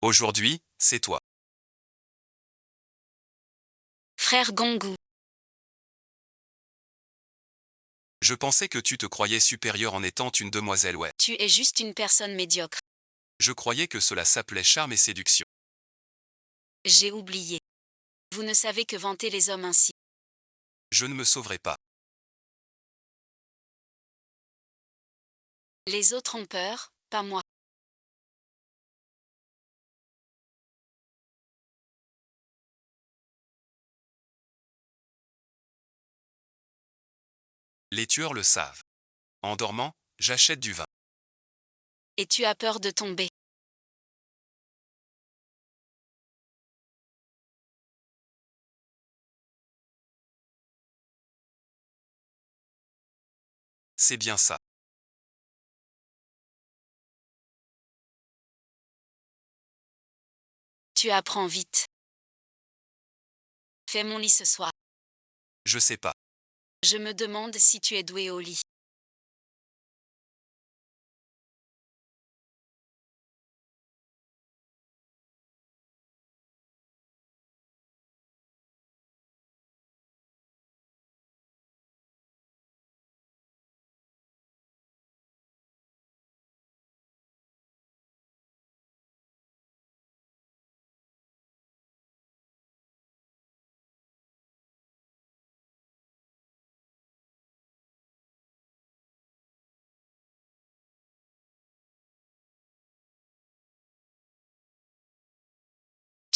Aujourd'hui, c'est toi. Frère Gongou, Je pensais que tu te croyais supérieur en étant une demoiselle, ouais. tu es juste une personne médiocre. Je croyais que cela s'appelait charme et séduction. J'ai oublié. Vous ne savez que vanter les hommes ainsi. Je ne me sauverai pas. Les autres ont peur, pas moi. Les tueurs le savent. En dormant, j'achète du vin. Et tu as peur de tomber. C'est bien ça. Tu apprends vite. Fais mon lit ce soir. Je sais pas. Je me demande si tu es doué au lit.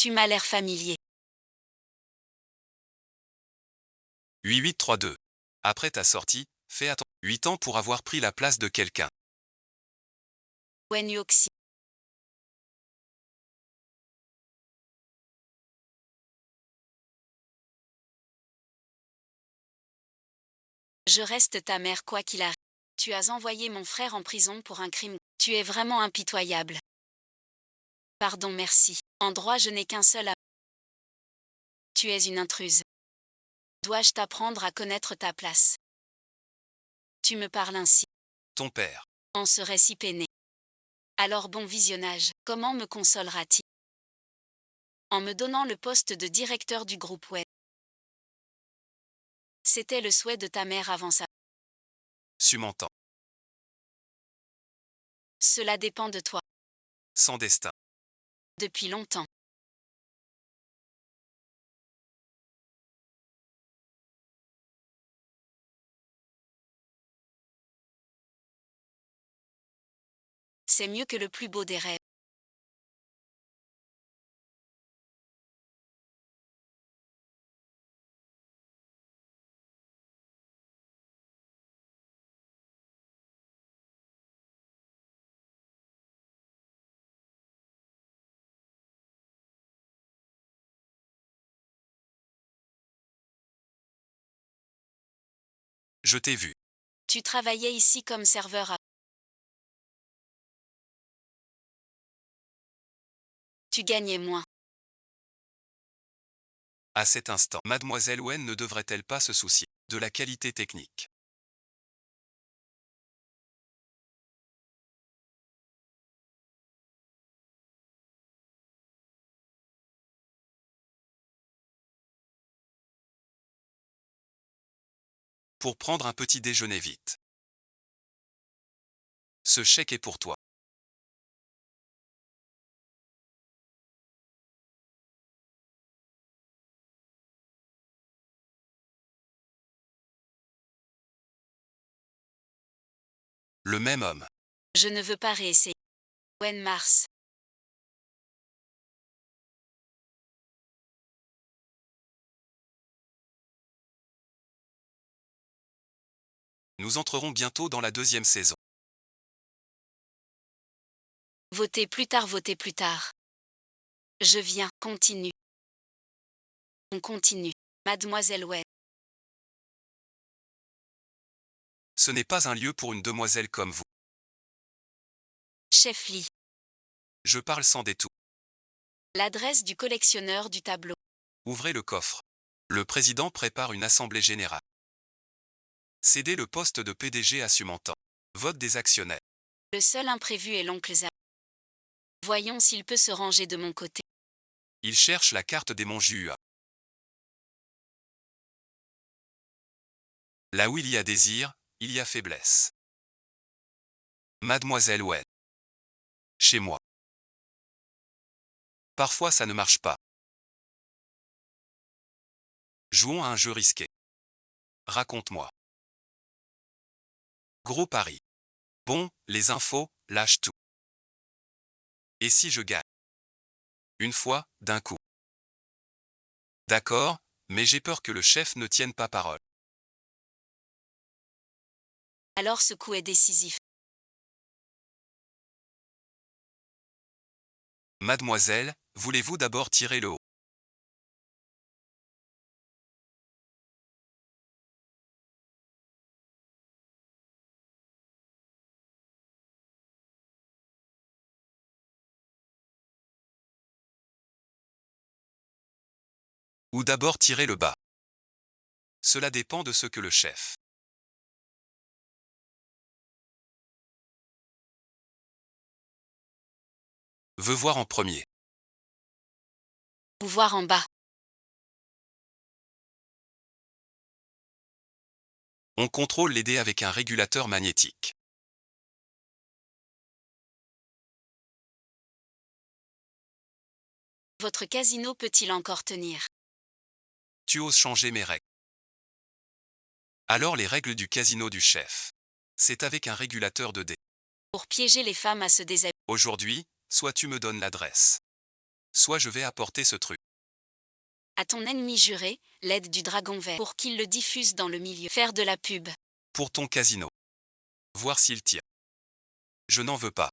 Tu m'as l'air familier. 8832. Après ta sortie, fais attention. 8 ans pour avoir pris la place de quelqu'un. Wen Yoxi. Je reste ta mère quoi qu'il arrive. Tu as envoyé mon frère en prison pour un crime. Tu es vraiment impitoyable. Pardon, merci. En droit, je n'ai qu'un seul à. Tu es une intruse. Dois-je t'apprendre à connaître ta place? Tu me parles ainsi. Ton père. En serait si peiné. Alors bon visionnage. Comment me consolera-t-il? En me donnant le poste de directeur du groupe web. C'était le souhait de ta mère avant ça. Sumentant. Cela dépend de toi. Sans destin. Depuis longtemps. C'est mieux que le plus beau des rêves. Je t'ai vu. Tu travaillais ici comme serveur à. Tu gagnais moins. À cet instant, Mademoiselle Wen ne devrait-elle pas se soucier de la qualité technique? Pour prendre un petit déjeuner vite. Ce chèque est pour toi. Le même homme. Je ne veux pas réessayer. Wen Mars. Nous entrerons bientôt dans la 2e saison. Votez plus tard, votez plus tard. Je viens, continue. On continue. Mademoiselle Wen. Ce n'est pas un lieu pour une demoiselle comme vous. Chef Lee. Je parle sans détour. L'adresse du collectionneur du tableau. Ouvrez le coffre. Le président prépare une assemblée générale. Cédez le poste de PDG à Sumentant. Vote des actionnaires. Le seul imprévu est l'oncle Zach. Voyons s'il peut se ranger de mon côté. Il cherche la carte des Montjua. Là où il y a désir, il y a faiblesse. Mademoiselle Wen. Chez moi. Parfois ça ne marche pas. Jouons à un jeu risqué. Raconte-moi. Gros pari. Bon, les infos, lâche tout. Et si je gagne? Une fois, d'un coup. D'accord, mais j'ai peur que le chef ne tienne pas parole. Alors ce coup est décisif. Mademoiselle, voulez-vous d'abord tirer le haut? Ou d'abord tirer le bas? Cela dépend de ce que le chef veut voir en premier. Pouvoir en bas. On contrôle les dés avec un régulateur magnétique. Votre casino peut-il encore tenir? Tu oses changer mes règles. Alors les règles du casino du chef. C'est avec un régulateur de dés. Pour piéger les femmes à se déshabiller. Aujourd'hui, soit tu me donnes l'adresse. Soit je vais apporter ce truc. À ton ennemi juré, l'aide du dragon vert pour qu'il le diffuse dans le milieu. Faire de la pub. Pour ton casino. Voir s'il tire. Je n'en veux pas.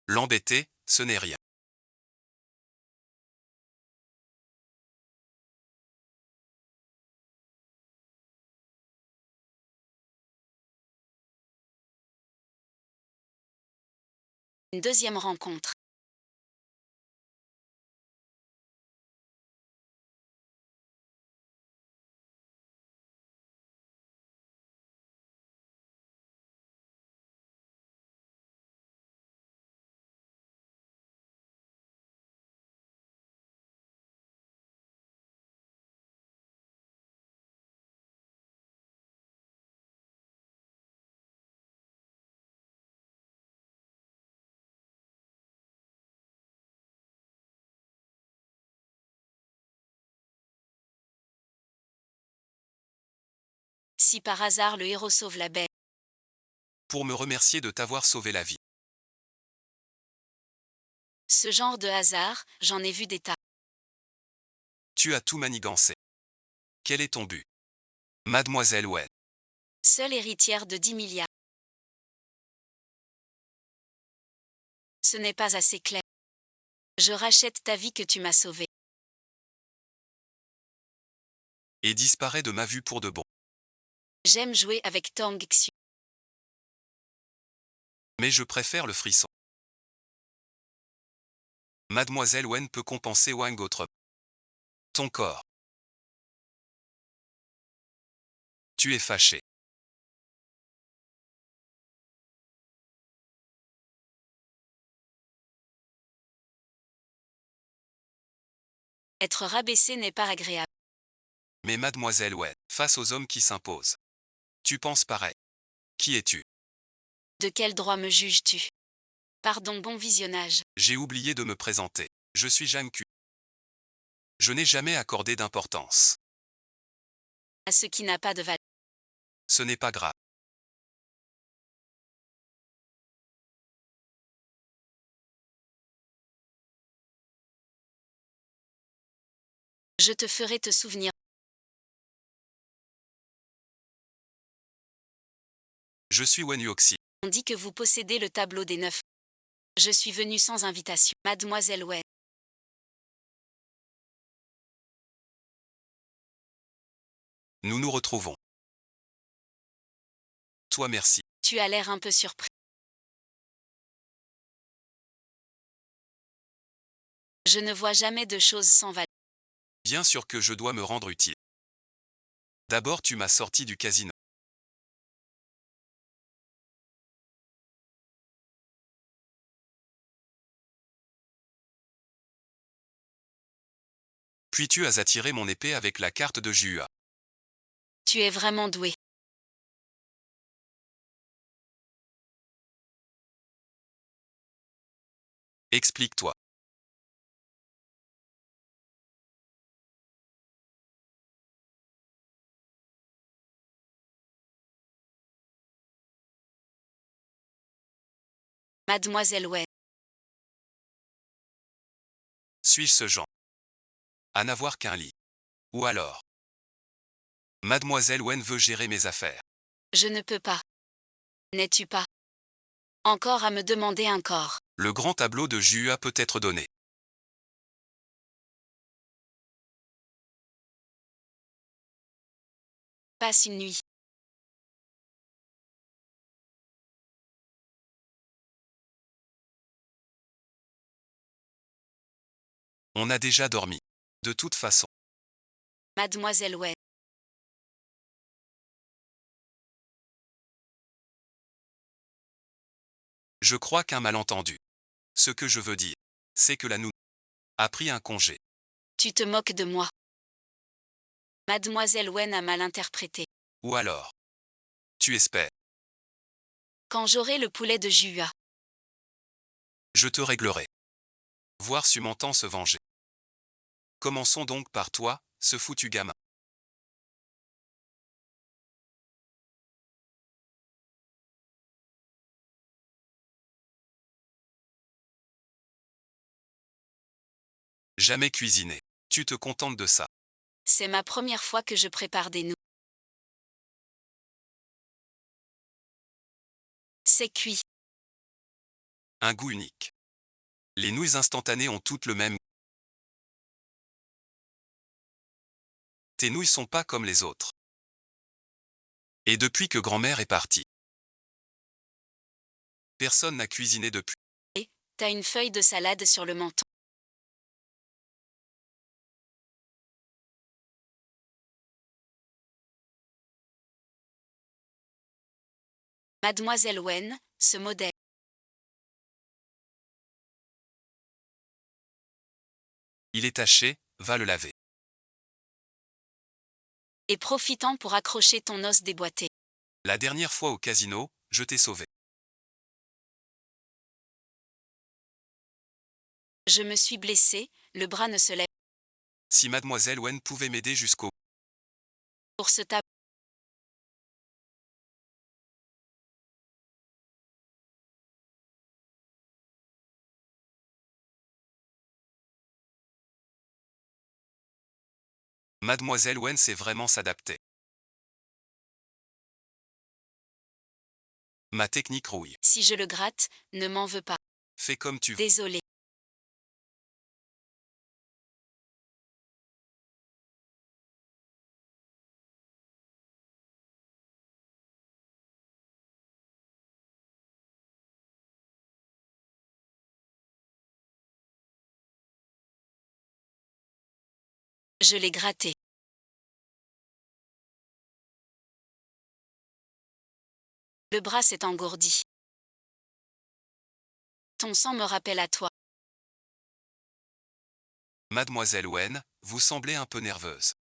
L'embêter, ce n'est rien. Une deuxième rencontre. Si par hasard le héros sauve la belle. Pour me remercier de t'avoir sauvé la vie. Ce genre de hasard, j'en ai vu des tas. Tu as tout manigancé. Quel est ton but? Mademoiselle Wen. Seule héritière de 10 milliards. Ce n'est pas assez clair. Je rachète ta vie que tu m'as sauvée. Et disparaît de ma vue pour de bon. J'aime jouer avec Tang Xiu. Mais je préfère le frisson. Mademoiselle Wen peut compenser Wang autrement. Ton corps. Tu es fâché. Être rabaissé n'est pas agréable. Mais Mademoiselle Wen, face aux hommes qui s'imposent. Tu penses pareil. Qui es-tu? De quel droit me juges-tu? Pardon, bon visionnage. J'ai oublié de me présenter. Je suis Jeanne Q. Je n'ai jamais accordé d'importance. À ce qui n'a pas de valeur. Ce n'est pas grave. Je te ferai te souvenir. Je suis Wen Yuoxi. On dit que vous possédez le tableau des 9. Je suis venue sans invitation. Mademoiselle Wen. Nous nous retrouvons. Toi merci. Tu as l'air un peu surpris. Je ne vois jamais de choses sans valeur. Bien sûr que je dois me rendre utile. D'abord tu m'as sorti du casino. Puis tu as attiré mon épée avec la carte de Jua. Tu es vraiment doué. Explique-toi. Mademoiselle Wen. Suis-je ce genre? À n'avoir qu'un lit. Ou alors? Mademoiselle Wen veut gérer mes affaires. Je ne peux pas. N'es-tu pas encore à me demander un corps? Le grand tableau de Jua peut être donné. Passe une nuit. On a déjà dormi. De toute façon. Mademoiselle Wen. Je crois qu'un malentendu. Ce que je veux dire, c'est que la nounou a pris un congé. Tu te moques de moi. Mademoiselle Wen a mal interprété. Ou alors? Tu espères. Quand j'aurai le poulet de Jua. Je te réglerai. Voir si m'entend se venger. Commençons donc par toi, ce foutu gamin. Jamais cuisiné. Tu te contentes de ça. C'est ma première fois que je prépare des nouilles. C'est cuit. Un goût unique. Les nouilles instantanées ont toutes le même goût. Tes nouilles sont pas comme les autres. Et depuis que grand-mère est partie, personne n'a cuisiné depuis. T'as une feuille de salade sur le menton. Mademoiselle Wen, ce modèle. Il est taché, va le laver. Et profitant pour accrocher ton os déboîté. La dernière fois au casino, je t'ai sauvé. Je me suis blessée, le bras ne se lève. Si mademoiselle Wen pouvait m'aider jusqu'au... Pour ce tableau. Mademoiselle Wen sait vraiment s'adapter. Ma technique rouille. Si je le gratte, ne m'en veux pas. Fais comme tu veux. Désolé. Je l'ai gratté. Le bras s'est engourdi. Ton sang me rappelle à toi. Mademoiselle Wen, vous semblez un peu nerveuse.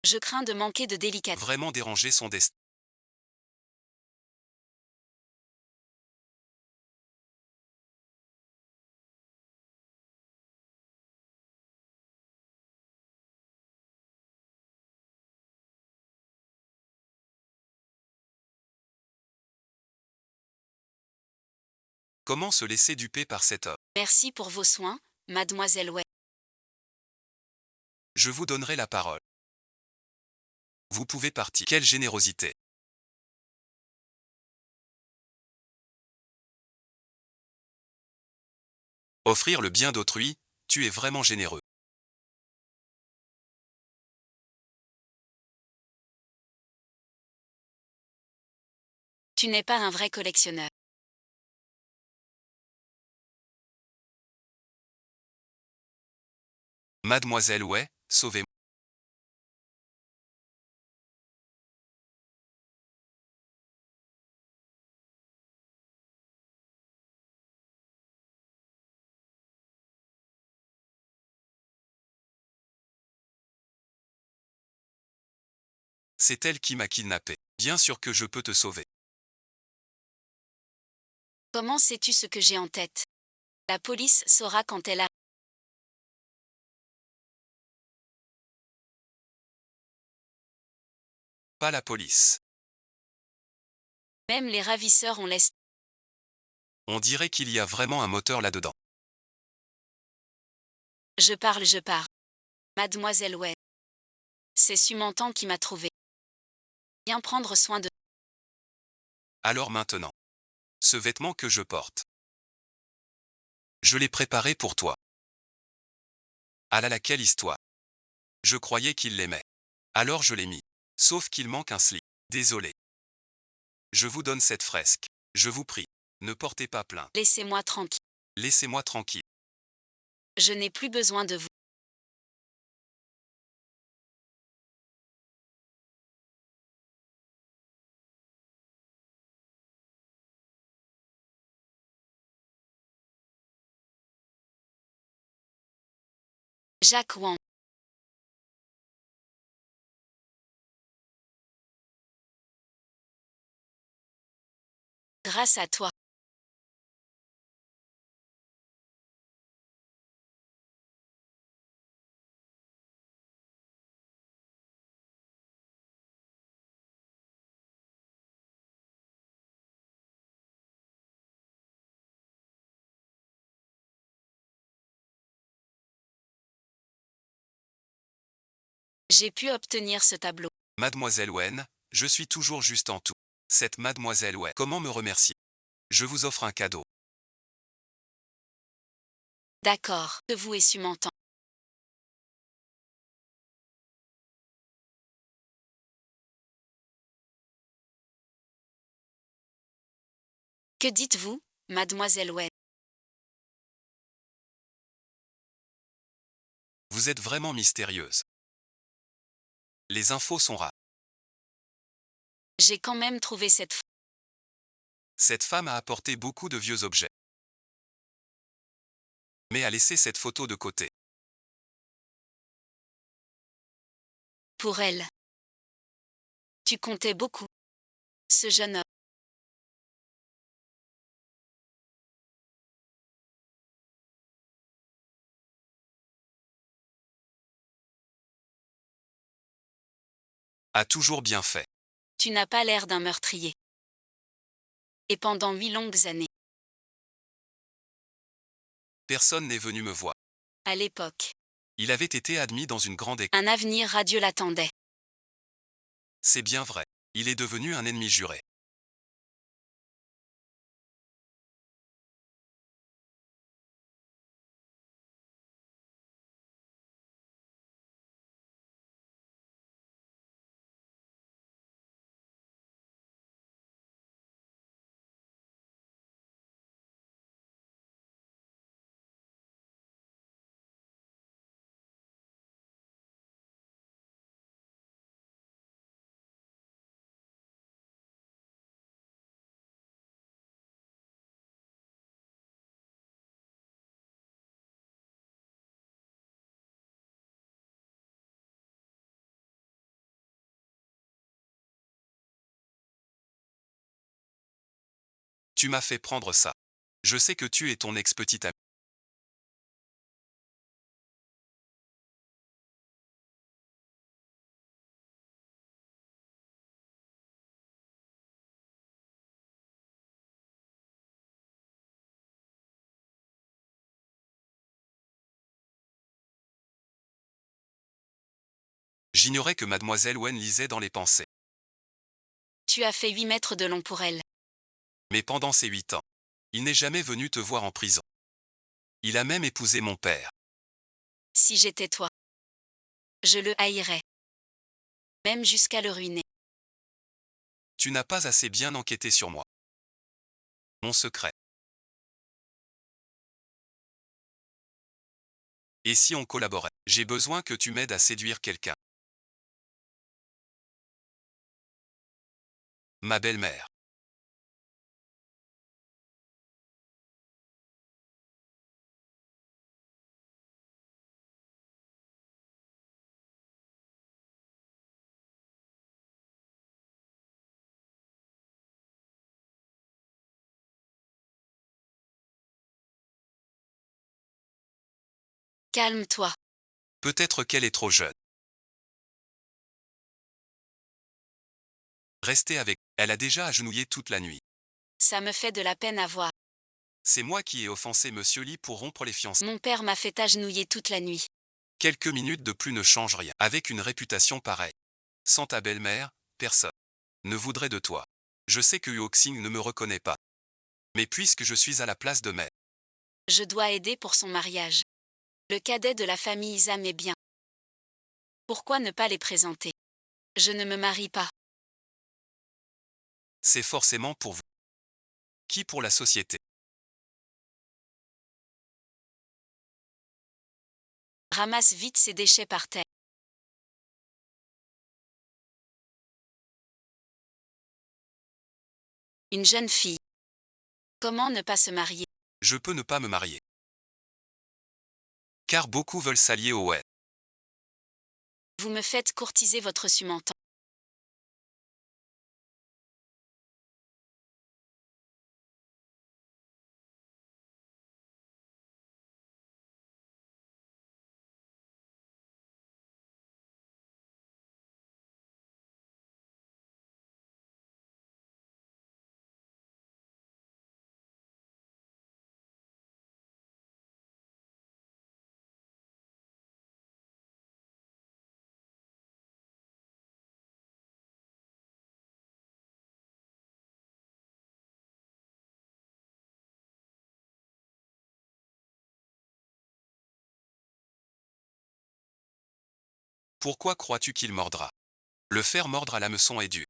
Je crains de manquer de délicatesse. Vraiment déranger son destin. Comment se laisser duper par cet homme? Merci pour vos soins, mademoiselle Wen. Je vous donnerai la parole. Vous pouvez partir. Quelle générosité. Offrir le bien d'autrui, tu es vraiment généreux. Tu n'es pas un vrai collectionneur. Mademoiselle Way, sauvez-moi. C'est elle qui m'a kidnappé. Bien sûr que je peux te sauver. Comment sais-tu ce que j'ai en tête? La police saura quand elle a... Pas la police. Même les ravisseurs ont laissé... On dirait qu'il y a vraiment un moteur là-dedans. Je parle. Mademoiselle Way. C'est Sumantan qui m'a trouvé. Bien prendre soin de... Alors maintenant. Ce vêtement que je porte. Je l'ai préparé pour toi. Ah là là, quelle histoire. Je croyais qu'il l'aimait. Alors je l'ai mis. Sauf qu'il manque un slip. Désolé. Je vous donne cette fresque. Je vous prie. Ne portez pas plainte. Laissez-moi tranquille. Laissez-moi tranquille. Je n'ai plus besoin de vous. Jacques Wang. Grâce à toi. J'ai pu obtenir ce tableau. Mademoiselle Wen, je suis toujours juste en tout. Cette Mademoiselle Wen, comment me remercier? Je vous offre un cadeau. D'accord. Que vous et Sumantan. Que dites-vous, Mademoiselle Way? Vous êtes vraiment mystérieuse. Les infos sont rares. J'ai quand même trouvé cette... Cette femme a apporté beaucoup de vieux objets. Mais a laissé cette photo de côté. Pour elle. Tu comptais beaucoup. Ce jeune homme. A toujours bien fait. Tu n'as pas l'air d'un meurtrier. Et pendant 8 longues années. Personne n'est venu me voir. À l'époque. Il avait été admis dans une grande école. Un avenir radieux l'attendait. C'est bien vrai. Il est devenu un ennemi juré. Tu m'as fait prendre ça. Je sais que tu es ton ex-petite amie. J'ignorais que Mademoiselle Wen lisait dans les pensées. Tu as fait 8 mètres de long pour elle. Mais pendant ces 8 ans, il n'est jamais venu te voir en prison. Il a même épousé mon père. Si j'étais toi. Je le haïrais. Même jusqu'à le ruiner. Tu n'as pas assez bien enquêté sur moi. Mon secret. Et si on collaborait? J'ai besoin que tu m'aides à séduire quelqu'un. Ma belle-mère. Calme-toi. Peut-être qu'elle est trop jeune. Restez avec. Elle a déjà agenouillé toute la nuit. Ça me fait de la peine à voir. C'est moi qui ai offensé Monsieur Lee pour rompre les fiançailles. Mon père m'a fait agenouiller toute la nuit. Quelques minutes de plus ne changent rien. Avec une réputation pareille. Sans ta belle-mère, personne ne voudrait de toi. Je sais que Huoxing ne me reconnaît pas. Mais puisque je suis à la place de mère, Je dois aider pour son mariage. Le cadet de la famille Isam est bien. Pourquoi ne pas les présenter? Je ne me marie pas. c'est forcément pour vous. Qui pour la société? Ramasse vite ces déchets par terre. Une jeune fille. Comment ne pas se marier? Je peux ne pas me marier. Car beaucoup veulent s'allier au web. Vous me faites courtiser votre sumentant. Pourquoi crois-tu qu'il mordra? Le faire mordre à l'hameçon est dur.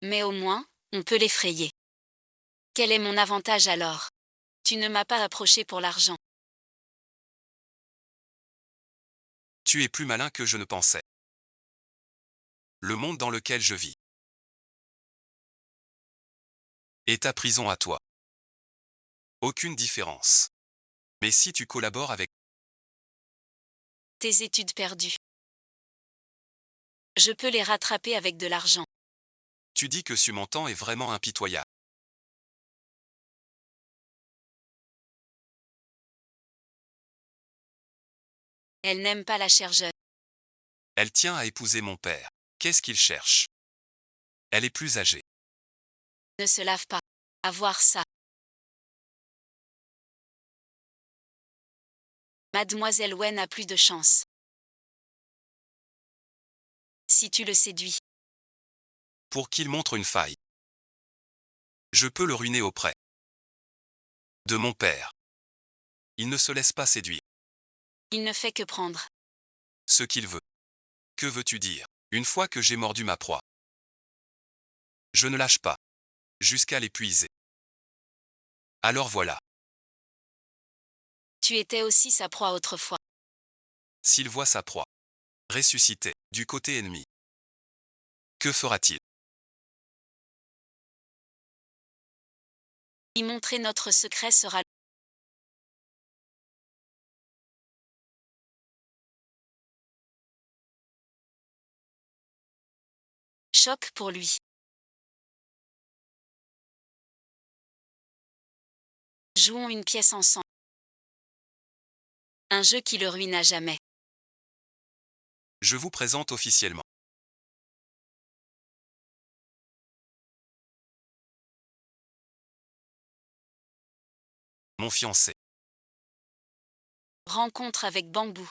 Mais au moins, on peut l'effrayer. Quel est mon avantage alors? Tu ne m'as pas approché pour l'argent. Tu es plus malin que je ne pensais. Le monde dans lequel je vis est ta prison à toi. Aucune différence. Mais si tu collabores avec, Tes études perdues. Je peux les rattraper avec de l'argent. tu dis que Sumentan est vraiment impitoyable. Elle n'aime pas la chère jeune. Elle tient à épouser mon père. Qu'est-ce qu'il cherche? Elle est plus âgée. Ne se lave pas. À voir ça. Mademoiselle Wen a plus de chance. Si tu le séduis. Pour qu'il montre une faille. Je peux le ruiner auprès de mon père. Il ne se laisse pas séduire. Il ne fait que prendre. Ce qu'il veut. Que veux-tu dire? Une fois que j'ai mordu ma proie, je ne lâche pas. Jusqu'à l'épuiser. Alors voilà. Tu étais aussi sa proie autrefois. S'il voit sa proie ressusciter du côté ennemi, que fera-t-il? Y montrer notre secret sera choc pour lui. Jouons une pièce ensemble. Un jeu qui le ruine à jamais. Je vous présente officiellement mon fiancé. Rencontre avec Bambou.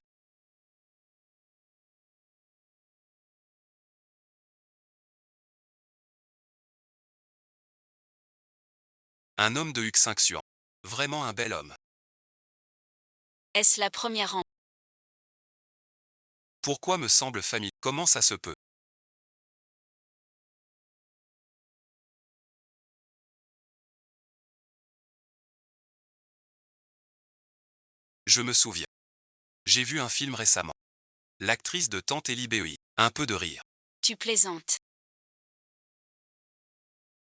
Un homme de Huxinxian. Vraiment un bel homme. Est-ce la première en Pourquoi me semble familier? Comment ça se peut? Je me souviens. J'ai vu un film récemment. L'actrice de Tante Ellie Beuy. Un peu de rire. Tu plaisantes.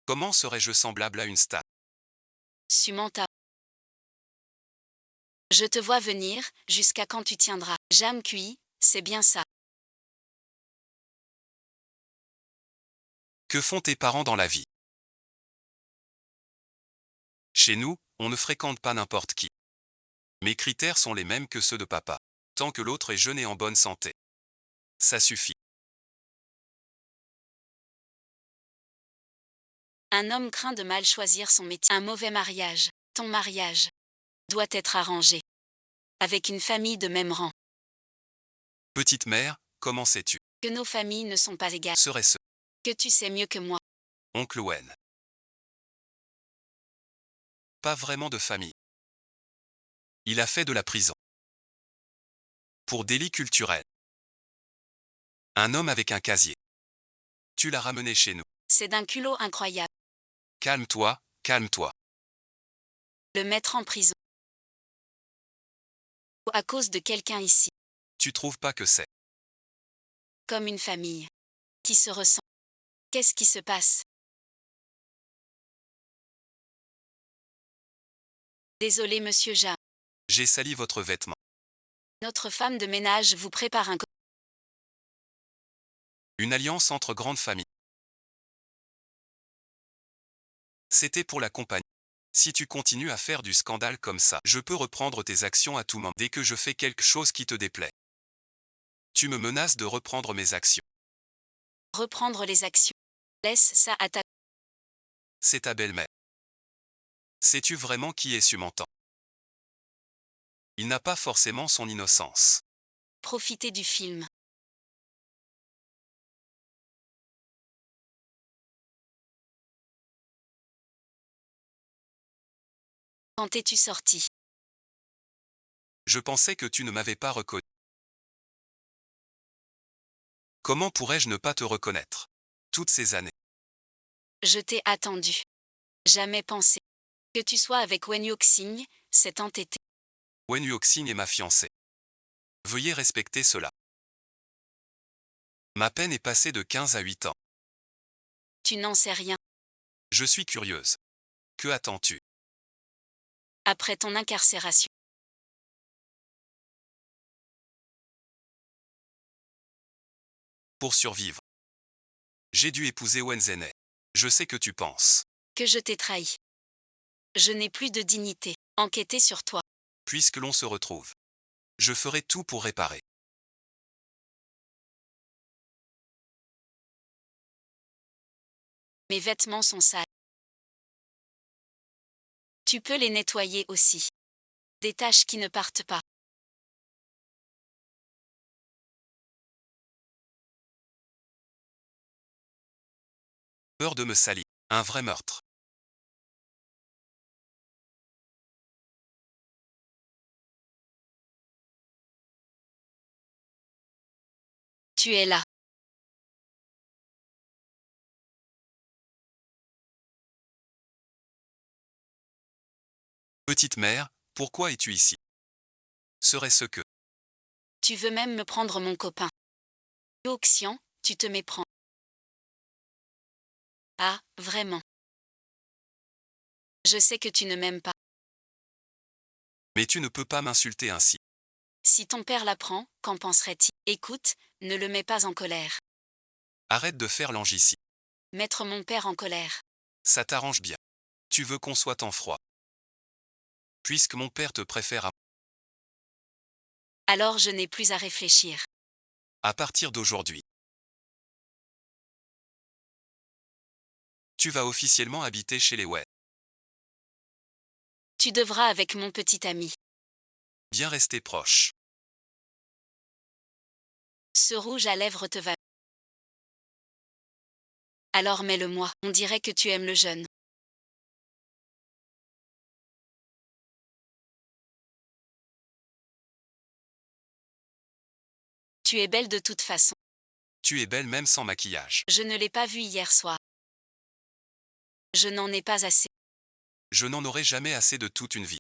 Comment serais-je semblable à une star? Sumanta. Je te vois venir, jusqu'à quand tu tiendras. Jam cuit, c'est bien ça. Que font tes parents dans la vie? Chez nous, on ne fréquente pas n'importe qui. Mes critères sont les mêmes que ceux de papa. Tant que l'autre est jeune et en bonne santé. Ça suffit. Un homme craint de mal choisir son métier. Un mauvais mariage. Ton mariage doit être arrangé. Avec une famille de même rang. Petite mère, comment sais-tu? Que nos familles ne sont pas égales. Serait-ce Que tu sais mieux que moi. oncle Owen? Pas vraiment de famille. Il a fait de la prison. Pour délit culturel. Un homme avec un casier. Tu l'as ramené chez nous. C'est d'un culot incroyable. Calme-toi, calme-toi. Le mettre en prison. À cause de quelqu'un ici. Tu trouves pas que c'est Comme une famille. Qui se ressent. Qu'est-ce qui se passe? Désolé monsieur Jam. j'ai sali votre vêtement. Notre femme de ménage vous prépare un... Une alliance entre grandes familles. C'était pour la compagnie. Si tu continues à faire du scandale comme ça, je peux reprendre tes actions à tout moment dès que je fais quelque chose qui te déplaît. Tu me menaces de reprendre mes actions. Reprendre les actions. Laisse ça à ta... C'est ta belle-mère. Sais-tu vraiment qui est Sumantan? Il n'a pas forcément son innocence. Profiter du film. Quand es-tu sorti? Je pensais que tu ne m'avais pas reconnu. Comment pourrais-je ne pas te reconnaître? Toutes ces années. Je t'ai attendu. Jamais pensé. Que tu sois avec Wen Yuxing, c'est entêté. Wen Yuoxin est ma fiancée. Veuillez respecter cela. Ma peine est passée de 15 à 8 ans. Tu n'en sais rien. Je suis curieuse. Que attends-tu? Après ton incarcération. Pour survivre. J'ai dû épouser Wen Zhenai. Je sais que tu penses. Que je t'ai trahi. Je n'ai plus de dignité. Enquêter sur toi. Puisque l'on se retrouve. Je ferai tout pour réparer. Mes vêtements sont sales. Tu peux les nettoyer aussi. Des taches qui ne partent pas. Peur de me salir. Un vrai meurtre. Tu es là. Petite mère, pourquoi es-tu ici? Serait-ce que Tu veux même me prendre mon copain. Oxian, tu te méprends. Ah, vraiment. Je sais que tu ne m'aimes pas. mais tu ne peux pas m'insulter ainsi. Si ton père l'apprend, qu'en penserait-il? Écoute, ne le mets pas en colère. Arrête de faire l'ange ici. Mettre mon père en colère. Ça t'arrange bien. Tu veux qu'on soit en froid. Puisque mon père te préfère Alors je n'ai plus à réfléchir. à partir d'aujourd'hui. Tu vas officiellement habiter chez les Wet. Tu devras avec mon petit ami. Bien rester proche. Ce rouge à lèvres te va. Alors mets-le-moi. On dirait que tu aimes le jeune. Tu es belle de toute façon. Tu es belle même sans maquillage. Je ne l'ai pas vue hier soir. Je n'en ai pas assez. Je n'en aurai jamais assez de toute une vie.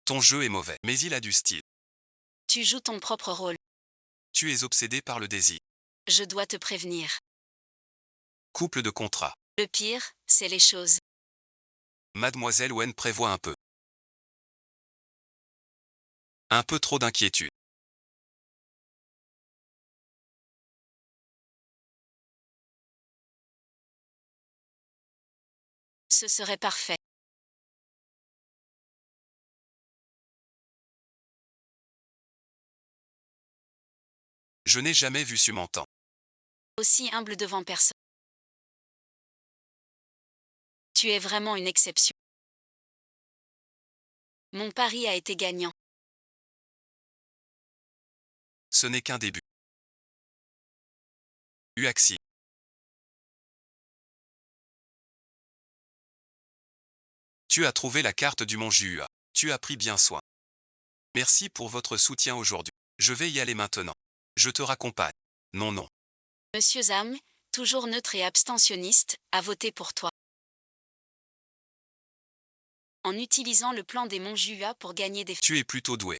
Ton jeu est mauvais, mais il a du style. Tu joues ton propre rôle. Tu es obsédé par le désir. Je dois te prévenir. Couple de contrat. Le pire, c'est les choses. Mademoiselle Wen prévoit un peu. Un peu trop d'inquiétude. Ce serait parfait. Je n'ai jamais vu Sumantan. Aussi humble devant personne. Tu es vraiment une exception. Mon pari a été gagnant. Ce n'est qu'un début. Uaxi. Tu as trouvé la carte du mont Juhua. Tu as pris bien soin. Merci pour votre soutien aujourd'hui. Je vais y aller maintenant. Je te raccompagne. Non, non. Monsieur Zhang, toujours neutre et abstentionniste, a voté pour toi. En utilisant le plan des monts Juhua pour gagner des... Tu es plutôt doué.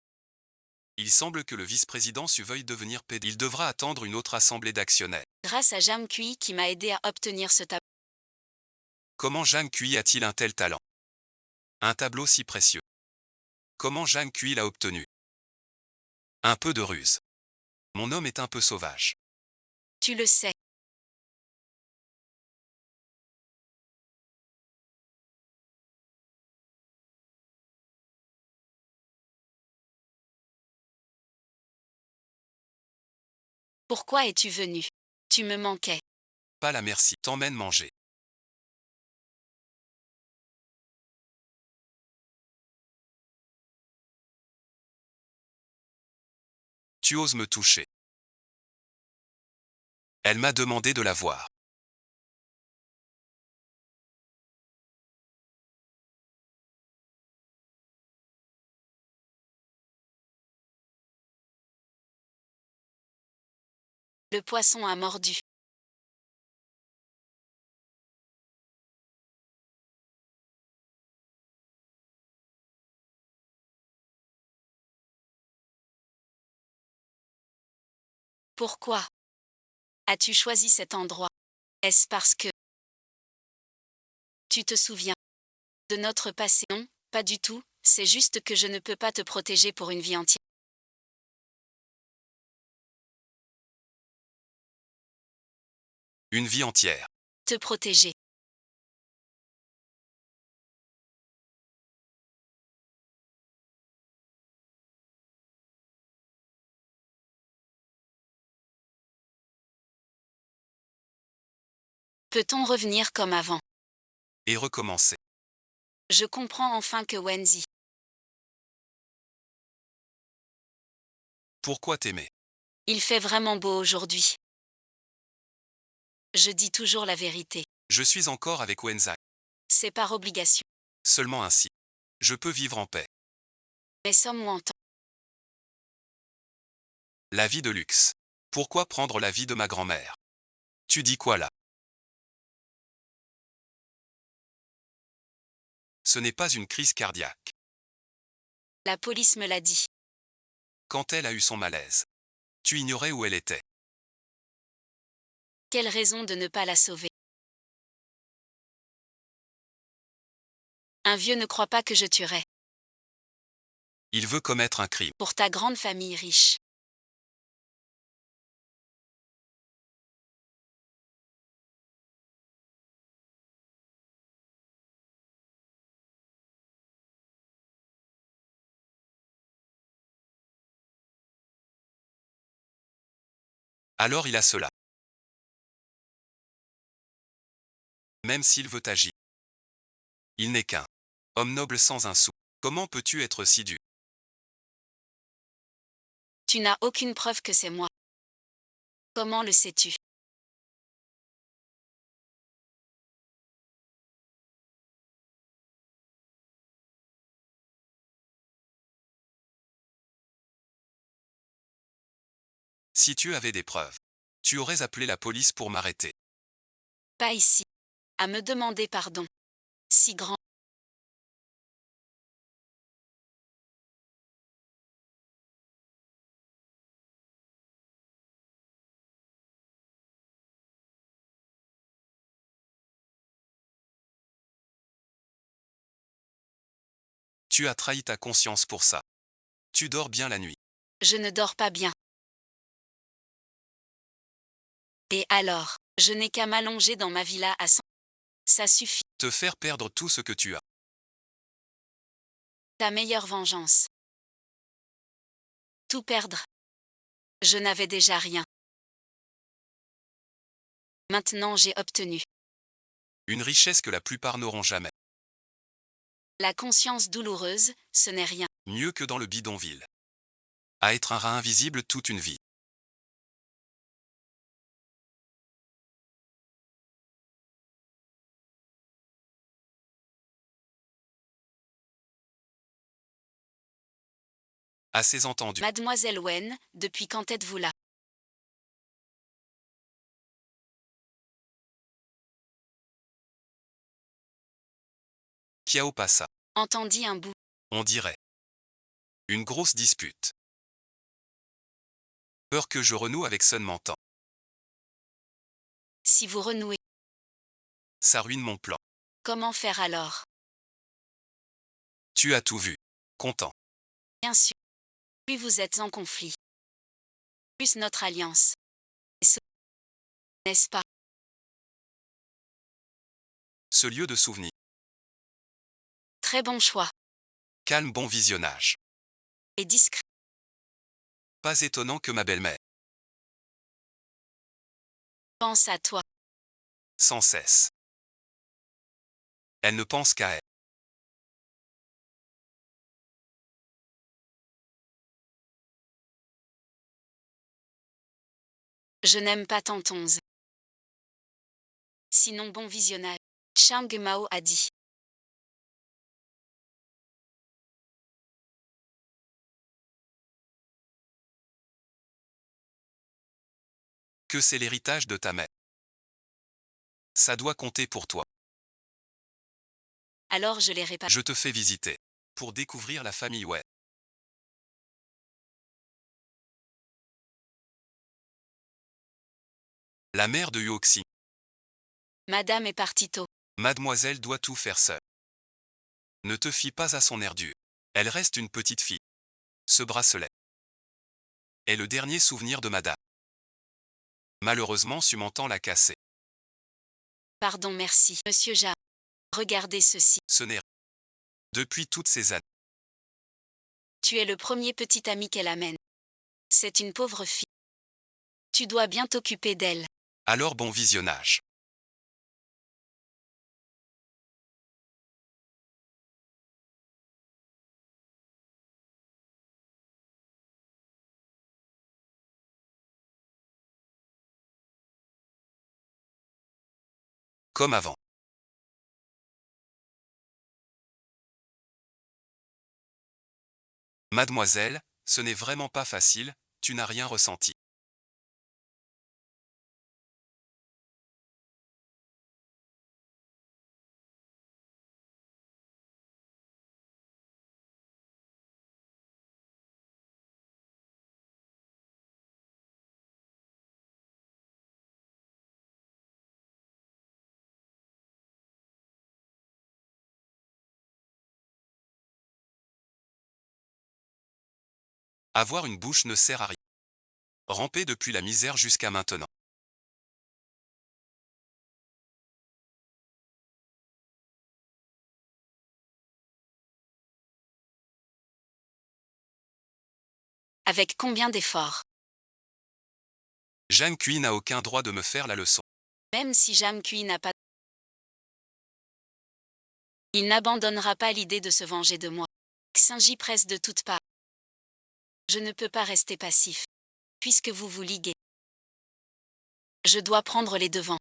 Il semble que le vice-président Su veuille devenir PD. Il devra attendre une autre assemblée d'actionnaires. Grâce à Jam Kui qui m'a aidé à obtenir ce tableau. Comment Zhang Kui a-t-il un tel talent? Un tableau si précieux. Comment Zhang Kui l'a obtenu? Un peu de ruse. Mon homme est un peu sauvage. Tu le sais. Pourquoi es-tu venu? Tu me manquais. Pas la merci. T'emmène manger. Tu oses me toucher. Elle m'a demandé de la voir. Le poisson a mordu. Pourquoi as-tu choisi cet endroit? Est-ce parce que tu te souviens de notre passé? Non, pas du tout, c'est juste que je ne peux pas te protéger pour une vie entière. Une vie entière. Te protéger. Peut-on revenir comme avant? Et recommencer. Je comprends enfin que Wenzi. Pourquoi t'aimer? Il fait vraiment beau aujourd'hui. Je dis toujours la vérité. Je suis encore avec Wenzai. C'est par obligation. Seulement ainsi. Je peux vivre en paix. Mais sommes-nous en temps? La vie de luxe. Pourquoi prendre la vie de ma grand-mère? Tu dis quoi là? Ce n'est pas une crise cardiaque. La police me l'a dit. Quand elle a eu son malaise. Tu ignorais où elle était. Quelle raison de ne pas la sauver? Un vieux ne croit pas que je tuerai. Il veut commettre un crime. Pour ta grande famille riche. Alors il a cela. Même s'il veut agir. Il n'est qu'un homme noble sans un sou. Comment peux-tu être si dur? Tu n'as aucune preuve que c'est moi. Comment le sais-tu? Si tu avais des preuves, tu aurais appelé la police pour m'arrêter. Pas ici. À me demander pardon. Si grand. Tu as trahi ta conscience pour ça. Tu dors bien la nuit. Je ne dors pas bien. Et alors, je n'ai qu'à m'allonger dans ma villa à 100. Ça suffit. Te faire perdre tout ce que tu as. Ta meilleure vengeance. Tout perdre. Je n'avais déjà rien. Maintenant j'ai obtenu. Une richesse que la plupart n'auront jamais. La conscience douloureuse, ce n'est rien. Mieux que dans le bidonville. À être un rat invisible toute une vie. Assez entendu. Mademoiselle Wen, depuis quand êtes-vous là? Kiao passa. Entendit un bout. On dirait. Une grosse dispute. Peur que je renoue avec Sun Mentant. Si vous renouez, Ça ruine mon plan. comment faire alors? Tu as tout vu. Content. Bien sûr. Plus vous êtes en conflit, plus notre alliance. N'est-ce pas? Ce lieu de souvenir. Très bon choix. Calme bon visionnage. Et discret. Pas étonnant que ma belle-mère. Pense à toi. Sans cesse. Elle ne pense qu'à elle. Je n'aime pas Tantonze. Sinon bon visionnage. Chang Mao a dit. Que c'est l'héritage de ta mère. Ça doit compter pour toi. Alors je les répare. Je te fais visiter. Pour découvrir la famille Wei. La mère de Yuoxi. Madame est partie tôt. Mademoiselle doit tout faire seule. Ne te fie pas à son air dur. Elle reste une petite fille. Ce bracelet est le dernier souvenir de madame. Malheureusement, Sumentant l'a cassé. Pardon, merci. Monsieur Ja. Regardez ceci. Ce n'est rien. Depuis toutes ces années. Tu es le premier petit ami qu'elle amène. C'est une pauvre fille. Tu dois bien t'occuper d'elle. Alors bon visionnage. Comme avant. Mademoiselle, ce n'est vraiment pas facile, tu n'as rien ressenti. Avoir une bouche ne sert à rien. Ramper depuis la misère jusqu'à maintenant. Avec combien d'efforts? Jeanne Cui n'a aucun droit de me faire la leçon. Même si Jam Kui n'a pas... Il n'abandonnera pas l'idée de se venger de moi. Xinji presse de toutes parts. Je ne peux pas rester passif. Puisque vous vous liguez. Je dois prendre les devants.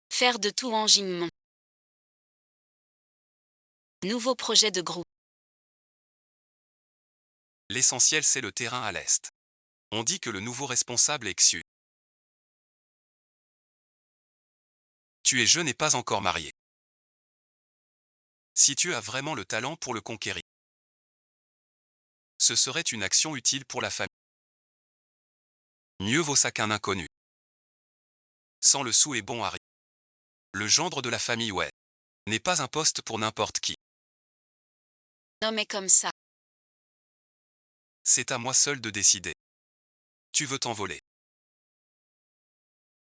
Faire de tout en Jingmon. Nouveau projet de groupe. L'essentiel c'est le terrain à l'est. On dit que le nouveau responsable est Xu. Tu es jeune et pas encore marié. Si tu as vraiment le talent pour le conquérir, ce serait une action utile pour la famille. Mieux vaut ça qu'un inconnu. Sans le sou est bon Harry. Le gendre de la famille Wei n'est pas un poste pour n'importe qui. Non mais comme ça. C'est à moi seul de décider. Tu veux t'envoler?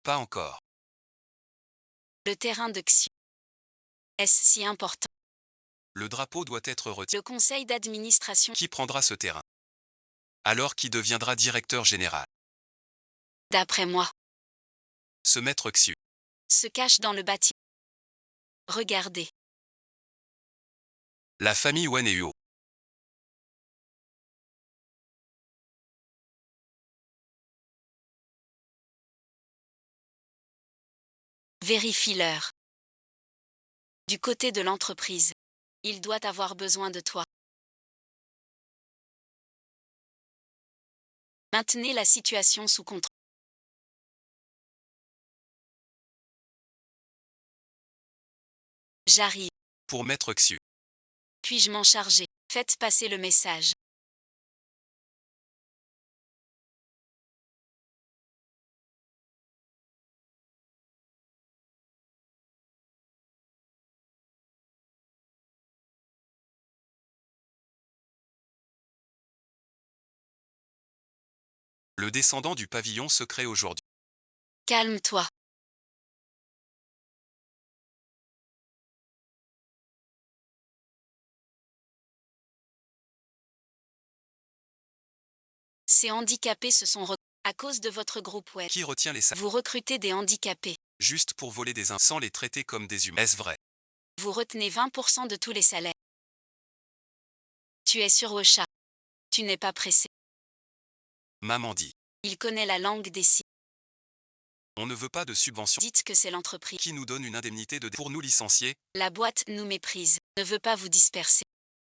Pas encore. Le terrain de Xiu. Est-ce si important? Le drapeau doit être retiré. Le conseil d'administration Qui prendra ce terrain? Alors qui deviendra directeur général? d'après moi, Ce maître Xiu. se cache dans le bâtiment. Regardez. La famille Wen et Huo. Vérifie l'heure. Du côté de l'entreprise. Il doit avoir besoin de toi. Maintenez la situation sous contrôle. J'arrive. Pour maître Xiu. Puis-je m'en charger? Faites passer le message. Le descendant du pavillon secret aujourd'hui. Calme-toi. Ces handicapés se sont à cause de votre groupe web. Qui retient les salaires? Vous recrutez des handicapés. Juste pour voler des uns sans les traiter comme des humains. Est-ce vrai? Vous retenez 20% de tous les salaires. Tu es sur Ocha. Tu n'es pas pressé. Maman dit. Il connaît la langue des signes. On ne veut pas de subvention. Dites que c'est l'entreprise. Qui nous donne une indemnité pour nous licencier? La boîte nous méprise. Ne veut pas vous disperser.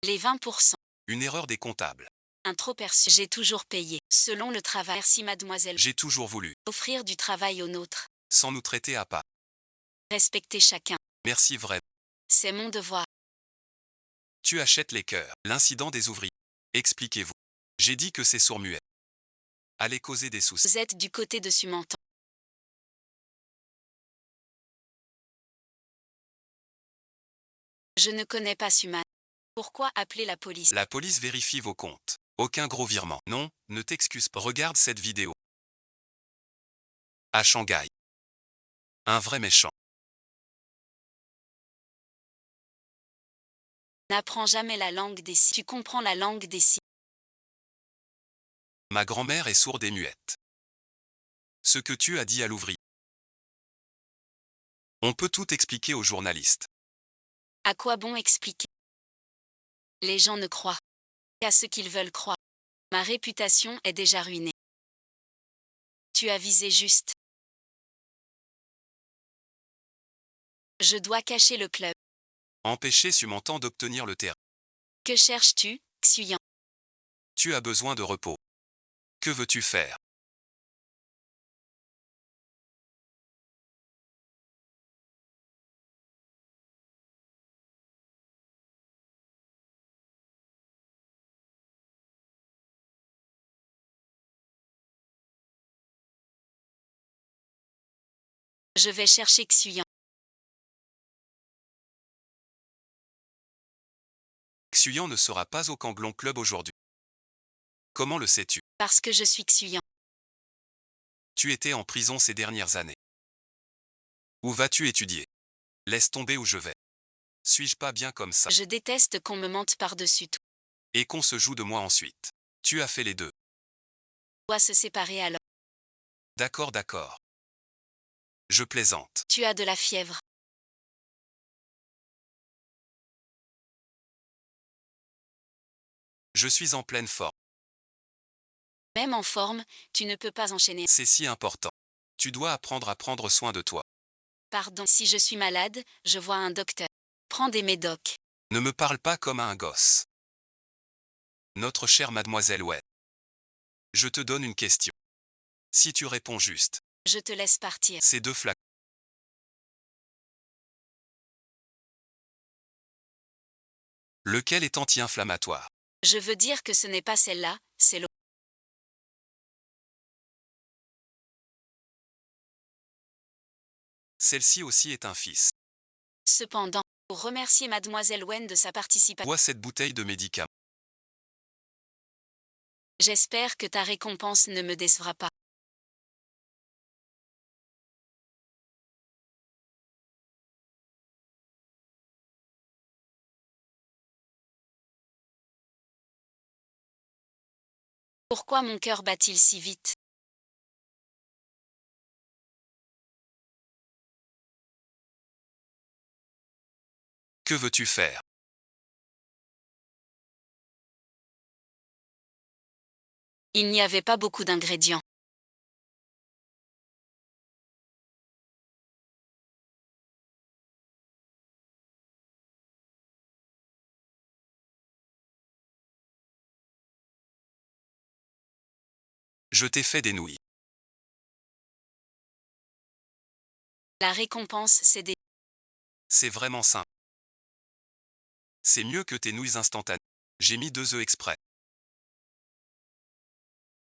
Les 20%. Une erreur des comptables. Un trop perçu. J'ai toujours payé. Selon le travail. Merci mademoiselle. J'ai toujours voulu. Offrir du travail au nôtre. Sans nous traiter à pas. Respecter chacun. Merci vraiment. C'est mon devoir. Tu achètes les cœurs. L'incident des ouvriers. Expliquez-vous. J'ai dit que c'est sourd-muet. Allez causer des soucis. Vous êtes du côté de Sumentan. Je ne connais pas Suman. Pourquoi appeler la police? La police vérifie vos comptes. Aucun gros virement. Non, ne t'excuse pas. Regarde cette vidéo. À Shanghai. Un vrai méchant. N'apprends jamais la langue des signes. Tu comprends la langue des signes. Ma grand-mère est sourde et muette. Ce que tu as dit à l'ouvrier. On peut tout expliquer aux journalistes. À quoi bon expliquer? Les gens ne croient qu'à ce qu'ils veulent croire. Ma réputation est déjà ruinée. Tu as visé juste. Je dois cacher le club. Empêcher Sumentan d'obtenir le terrain. Que cherches-tu, Xuyan? Tu as besoin de repos. Que veux-tu faire? Je vais chercher Xuyan. Xuyan ne sera pas au Kanglong Club aujourd'hui. Comment le sais-tu? Parce que je suis Xuyan. Tu étais en prison ces dernières années. Où vas-tu étudier? Laisse tomber où je vais. Suis-je pas bien comme ça? Je déteste qu'on me mente par-dessus tout. Et qu'on se joue de moi ensuite. Tu as fait les deux. On doit se séparer alors. D'accord, d'accord. Je plaisante. Tu as de la fièvre. Je suis en pleine forme. Même en forme, tu ne peux pas enchaîner. C'est si important. Tu dois apprendre à prendre soin de toi. Pardon, si je suis malade, je vois un docteur. Prends des médocs. Ne me parle pas comme à un gosse. Notre chère mademoiselle Wen. Je te donne une question. Si tu réponds juste, Je te laisse partir. ces deux flacons. Lequel est anti-inflammatoire? Je veux dire que ce n'est pas celle-là, c'est l'autre. Celle-ci aussi est un fils. Cependant, Pour remercier mademoiselle Wen de sa participation. Bois cette bouteille de médicaments. J'espère que ta récompense ne me décevra pas. Pourquoi mon cœur bat-il si vite? Que veux-tu faire? Il n'y avait pas beaucoup d'ingrédients. Je t'ai fait des nouilles. La récompense, c'est des... C'est vraiment simple. C'est mieux que tes nouilles instantanées. J'ai mis 2 œufs exprès.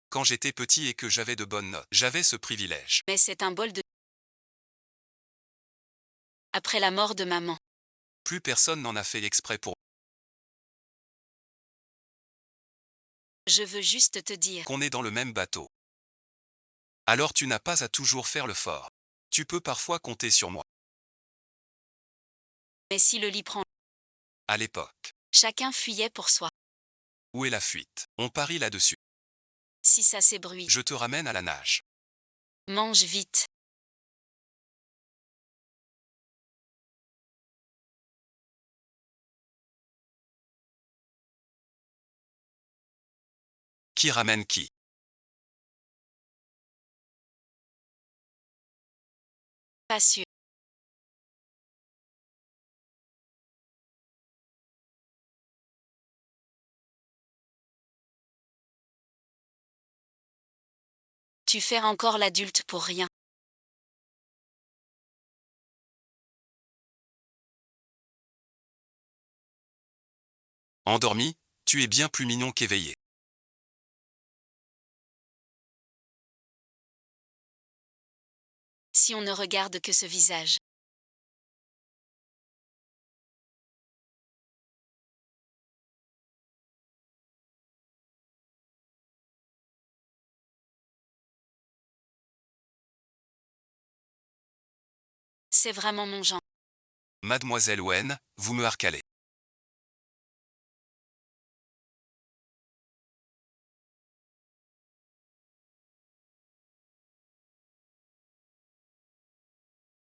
Quand j'étais petit et que j'avais de bonnes notes, j'avais ce privilège. Mais c'est un bol de... Après la mort de maman. Plus personne n'en a fait exprès pour Je veux juste te dire. qu'on est dans le même bateau. Alors tu n'as pas à toujours faire le fort. Tu peux parfois compter sur moi. Mais si le lit prend... À l'époque. Chacun fuyait pour soi. Où est la fuite? On parie là-dessus. Si ça s'ébruite. Je te ramène à la nage. Mange vite. Qui ramène qui? Pas sûr. Tu fais encore l'adulte pour rien. Endormi, tu es bien plus mignon qu'éveillé. Si on ne regarde que ce visage. C'est vraiment mon genre. Mademoiselle Wen, vous me harcalez.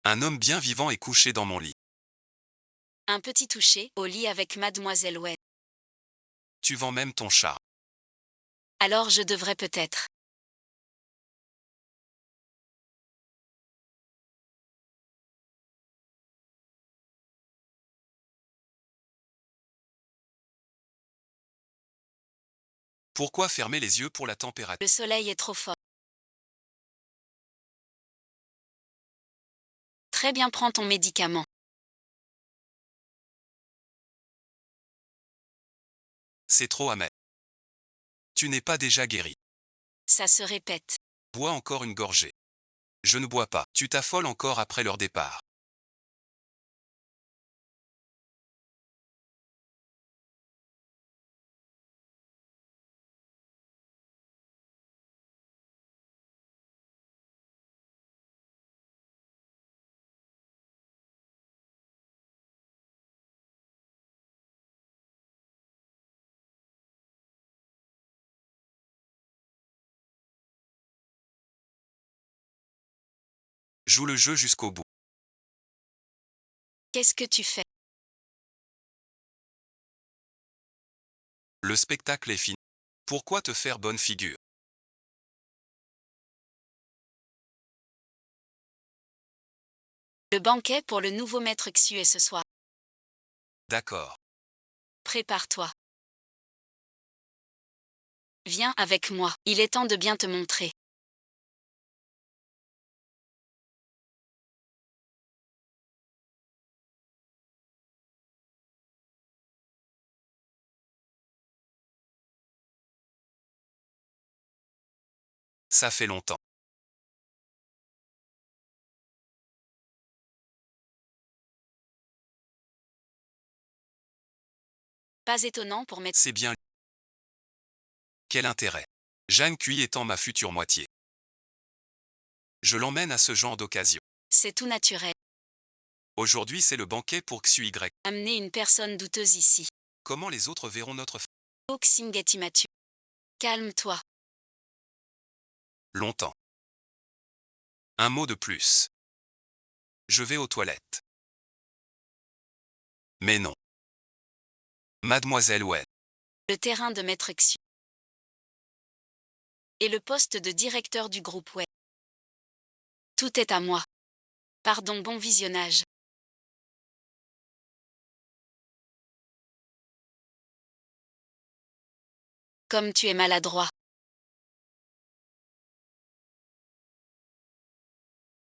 Un homme bien vivant est couché dans mon lit. Un petit toucher, au lit avec mademoiselle Wen. Tu vends même ton chat. Alors je devrais peut-être. Pourquoi fermer les yeux pour la température? Le soleil est trop fort. Très bien, prends ton médicament. C'est trop amer. Tu n'es pas déjà guéri. Ça se répète. Bois encore une gorgée. Je ne bois pas. Tu t'affoles encore après leur départ. Joue le jeu jusqu'au bout. Qu'est-ce que tu fais? Le spectacle est fini. Pourquoi te faire bonne figure? Le banquet pour le nouveau maître Xu est ce soir. D'accord. Prépare-toi. Viens avec moi, il est temps de bien te montrer. Ça fait longtemps. Pas étonnant pour mettre. C'est bien. Quel intérêt. Jeanne Cui étant ma future moitié. Je l'emmène à ce genre d'occasion. C'est tout naturel. Aujourd'hui c'est le banquet pour Xu. Amener une personne douteuse ici. Comment les autres verront notre Oxingati Mathieu. Calme-toi. longtemps. Un mot de plus. Je vais aux toilettes. Mais non. Mademoiselle Wen. Le terrain de maître Xu. Et le poste de directeur du groupe web. Tout est à moi. Pardon, bon visionnage. Comme tu es maladroit.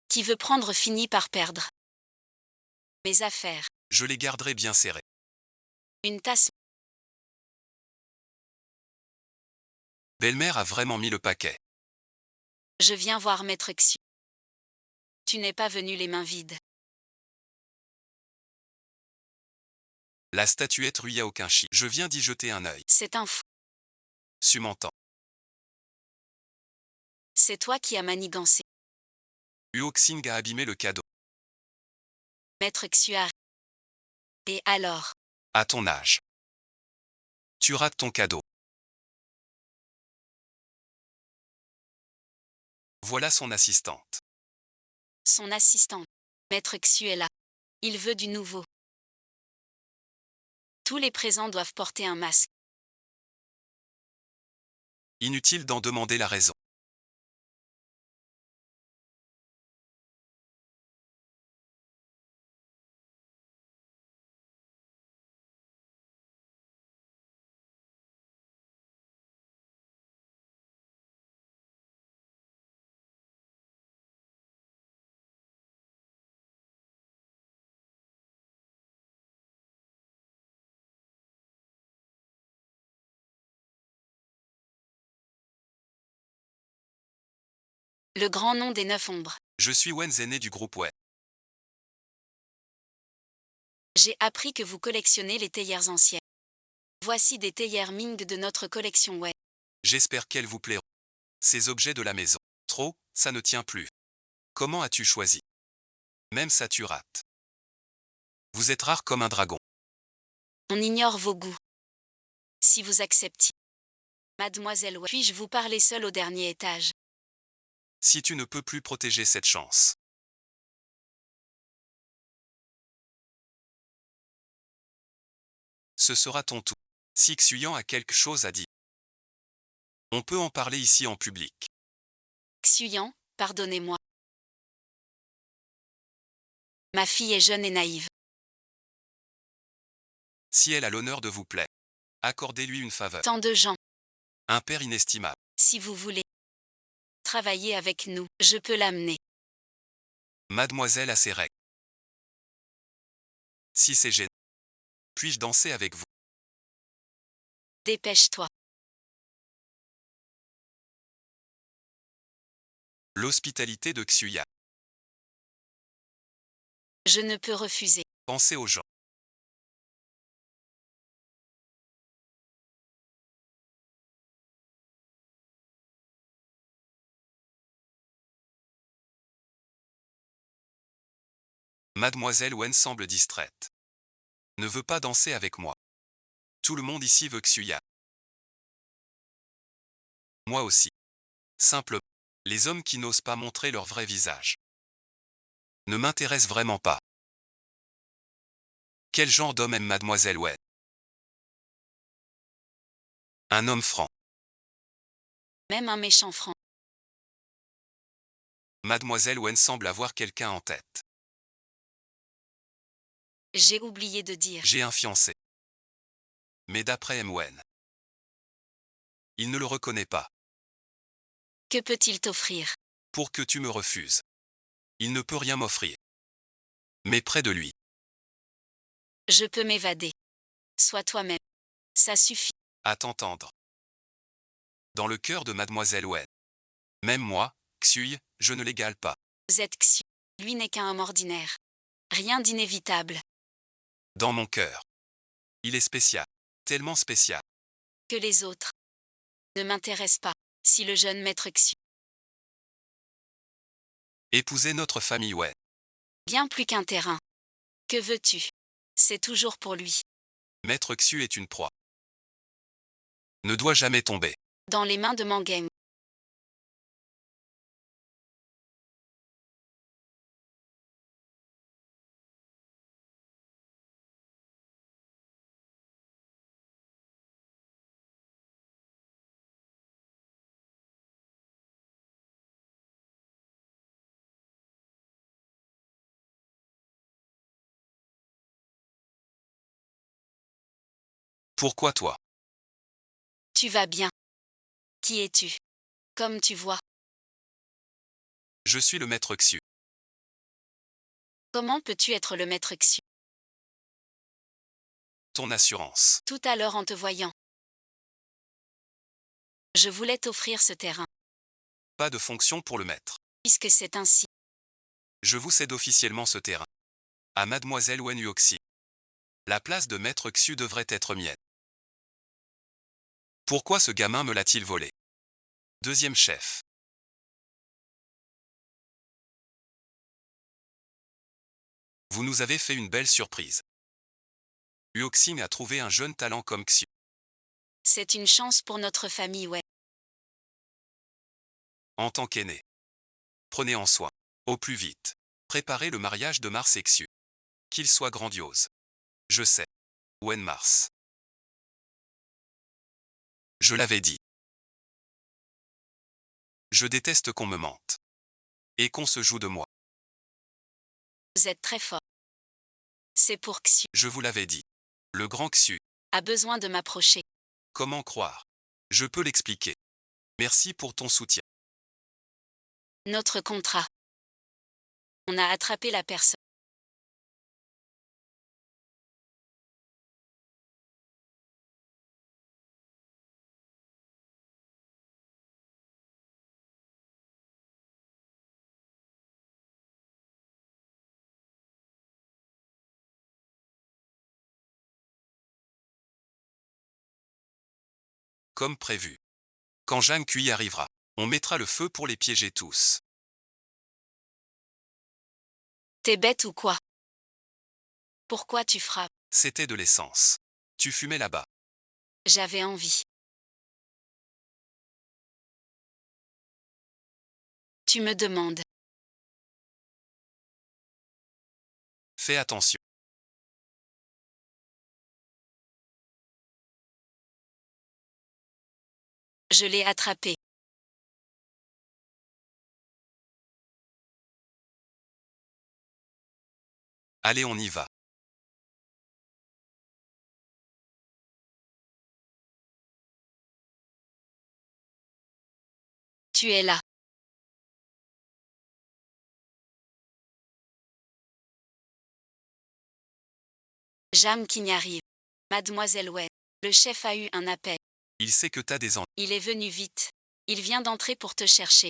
Qui veut prendre finit par perdre. Mes affaires. Je les garderai bien serrées. Une tasse. Belle-mère a vraiment mis le paquet. Je viens voir maître Xu. Tu n'es pas venu les mains vides. La statuette Ruya Okinchi. Je viens d'y jeter un œil. C'est un fou. Su m'entend. C'est toi qui as manigancé. Uoxing a abîmé le cadeau. Maître Xu a. Et alors? À ton âge. Tu rates ton cadeau. Voilà son assistante. Son assistant. Maître Xu est là. Il veut du nouveau. Tous les présents doivent porter un masque. Inutile d'en demander la raison. Le grand nom des 9 ombres. Je suis Wen Zene du groupe Wen. J'ai appris que vous collectionnez les théières anciennes. Voici des théières Ming de notre collection web. J'espère qu'elles vous plairont. Ces objets de la maison. Trop, ça ne tient plus. Comment as-tu choisi? Même ça tu rates. Vous êtes rare comme un dragon. On ignore vos goûts. Si vous acceptiez. Mademoiselle Wei, puis-je vous parler seul au dernier étage? Si tu ne peux plus protéger cette chance. Ce sera ton tour. Si Xuyan a quelque chose à dire. On peut en parler ici en public. Xuyan, pardonnez-moi. Ma fille est jeune et naïve. Si elle a l'honneur de vous plaire, accordez-lui une faveur. Tant de gens. Un père inestimable. Si vous voulez travailler avec nous, je peux l'amener. Mademoiselle a ses règles. Si c'est gênant, puis-je danser avec vous? Dépêche-toi. L'hospitalité de Xuya. Je ne peux refuser. Pensez aux gens. Mademoiselle Wen semble distraite. Ne veut pas danser avec moi. Tout le monde ici veut Xuya. Moi aussi. Simplement, les hommes qui n'osent pas montrer leur vrai visage ne m'intéressent vraiment pas. Quel genre d'homme aime Mademoiselle Wen? Un homme franc. Même un méchant franc. Mademoiselle Wen semble avoir quelqu'un en tête. J'ai oublié de dire. J'ai un fiancé. Mais d'après M. Wen, il ne le reconnaît pas. Que peut-il t'offrir? Pour que tu me refuses. Il ne peut rien m'offrir. Mais près de lui. Je peux m'évader. Sois toi-même. Ça suffit. À t'entendre. Dans le cœur de Mademoiselle Wen. Même moi, Xui, je ne l'égale pas. Vous êtes Xu. Lui n'est qu'un homme ordinaire. Rien d'inévitable. Dans mon cœur. Il est spécial. Tellement spécial. Que les autres ne m'intéressent pas. Si le jeune maître Xu, Épouser notre famille, ouais. bien plus qu'un terrain. Que veux-tu? C'est toujours pour lui. Maître Xu est une proie. Ne doit jamais tomber. Dans les mains de Mangeng. Pourquoi toi? Tu vas bien. Qui es-tu? Comme tu vois. Je suis le maître Xu. Comment peux-tu être le maître Xu? Ton assurance. Tout à l'heure en te voyant. Je voulais t'offrir ce terrain. Pas de fonction pour le maître. Puisque c'est ainsi. Je vous cède officiellement ce terrain. À mademoiselle Wen Yuoxi. La place de maître Xu devrait être mienne. Pourquoi ce gamin me l'a-t-il volé? Deuxième chef. Vous nous avez fait une belle surprise. Yuoxin a trouvé un jeune talent comme Xu. C'est une chance pour notre famille, ouais. En tant qu'aîné. Prenez en soin. Au plus vite. Préparez le mariage de Mars et Xu. Qu'il soit grandiose. Je sais. Wen Mars. Je l'avais dit. Je déteste qu'on me mente. Et qu'on se joue de moi. Vous êtes très fort. C'est pour Xu. Je vous l'avais dit. Le grand Xu. A besoin de m'approcher. Comment croire? Je peux l'expliquer. Merci pour ton soutien. Notre contrat. On a attrapé la personne. Comme prévu. Quand Zhang Kui arrivera, on mettra le feu pour les piéger tous. T'es bête ou quoi? Pourquoi tu frappes? C'était de l'essence. Tu fumais là-bas. J'avais envie. Tu me demandes. Fais attention. Je l'ai attrapé. Allez, on y va. Tu es là. Jam qui n'y arrive. Mademoiselle Wen. Le chef a eu un appel. Il sait que t'as des ennuis. Il est venu vite. Il vient d'entrer pour te chercher.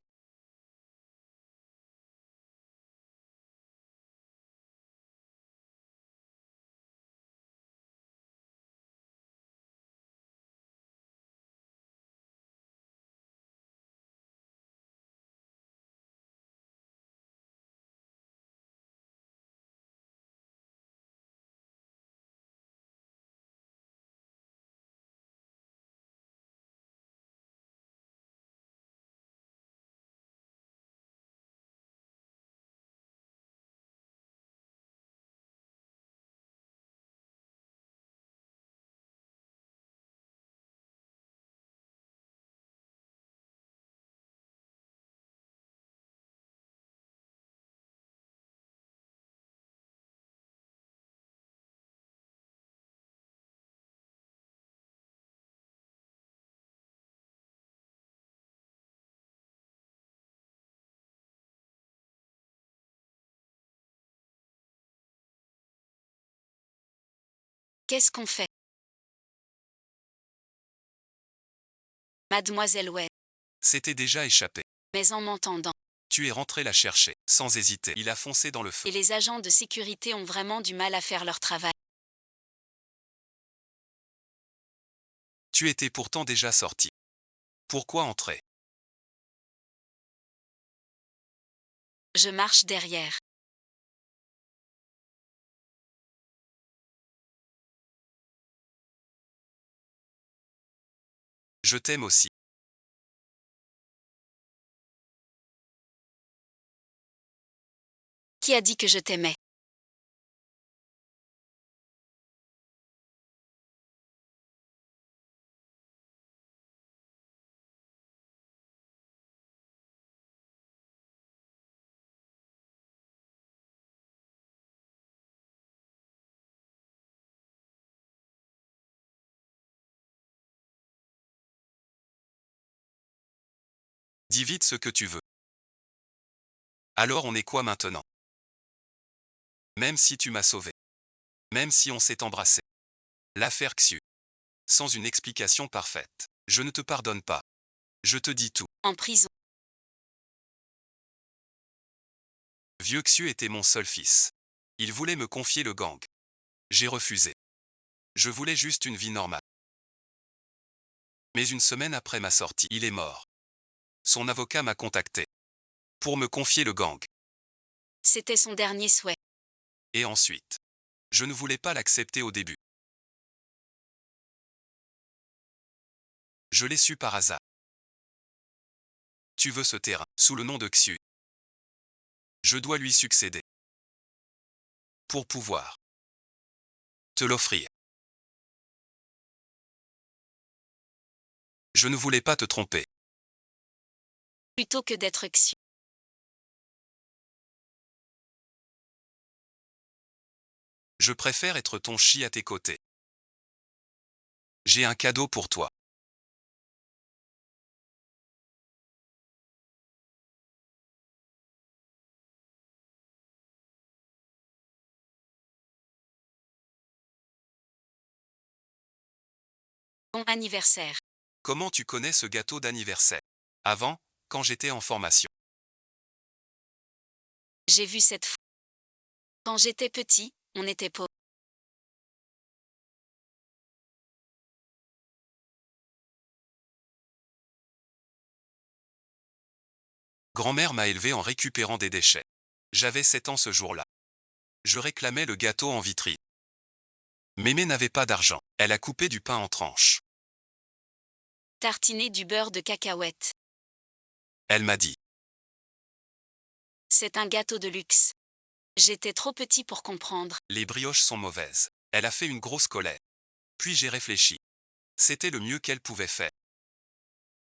Qu'est-ce qu'on fait? Mademoiselle Wen. C'était déjà échappé. Mais en m'entendant. Tu es rentré la chercher. Sans hésiter. Il a foncé dans le feu. Et les agents de sécurité ont vraiment du mal à faire leur travail. Tu étais pourtant déjà sorti. Pourquoi entrer? Je marche derrière. Je t'aime aussi. Qui a dit que je t'aimais? Dis vite ce que tu veux. Alors on est quoi maintenant? Même si tu m'as sauvé. Même si on s'est embrassé. L'affaire Xiu. Sans une explication parfaite. Je ne te pardonne pas. Je te dis tout. En prison. Vieux Xiu était mon seul fils. Il voulait me confier le gang. J'ai refusé. Je voulais juste une vie normale. Mais une semaine après ma sortie, il est mort. Son avocat m'a contacté. Pour me confier le gang. C'était son dernier souhait. Et ensuite. Je ne voulais pas l'accepter au début. Je l'ai su par hasard. Tu veux ce terrain, sous le nom de Xiu. Je dois lui succéder. Pour pouvoir te l'offrir. Je ne voulais pas te tromper. Plutôt que d'être Xiu. Je préfère être ton chi à tes côtés. J'ai un cadeau pour toi. Bon anniversaire. Comment tu connais ce gâteau d'anniversaire? Avant, quand j'étais en formation. J'ai vu cette fois. Quand j'étais petit, on était pauvres. Grand-mère m'a élevé en récupérant des déchets. J'avais 7 ans ce jour-là. Je réclamais le gâteau en vitrine. Mémé n'avait pas d'argent. Elle a coupé du pain en tranches. Tartiner du beurre de cacahuète. Elle m'a dit. C'est un gâteau de luxe. J'étais trop petit pour comprendre. Les brioches sont mauvaises. Elle a fait une grosse colère. Puis j'ai réfléchi. C'était le mieux qu'elle pouvait faire.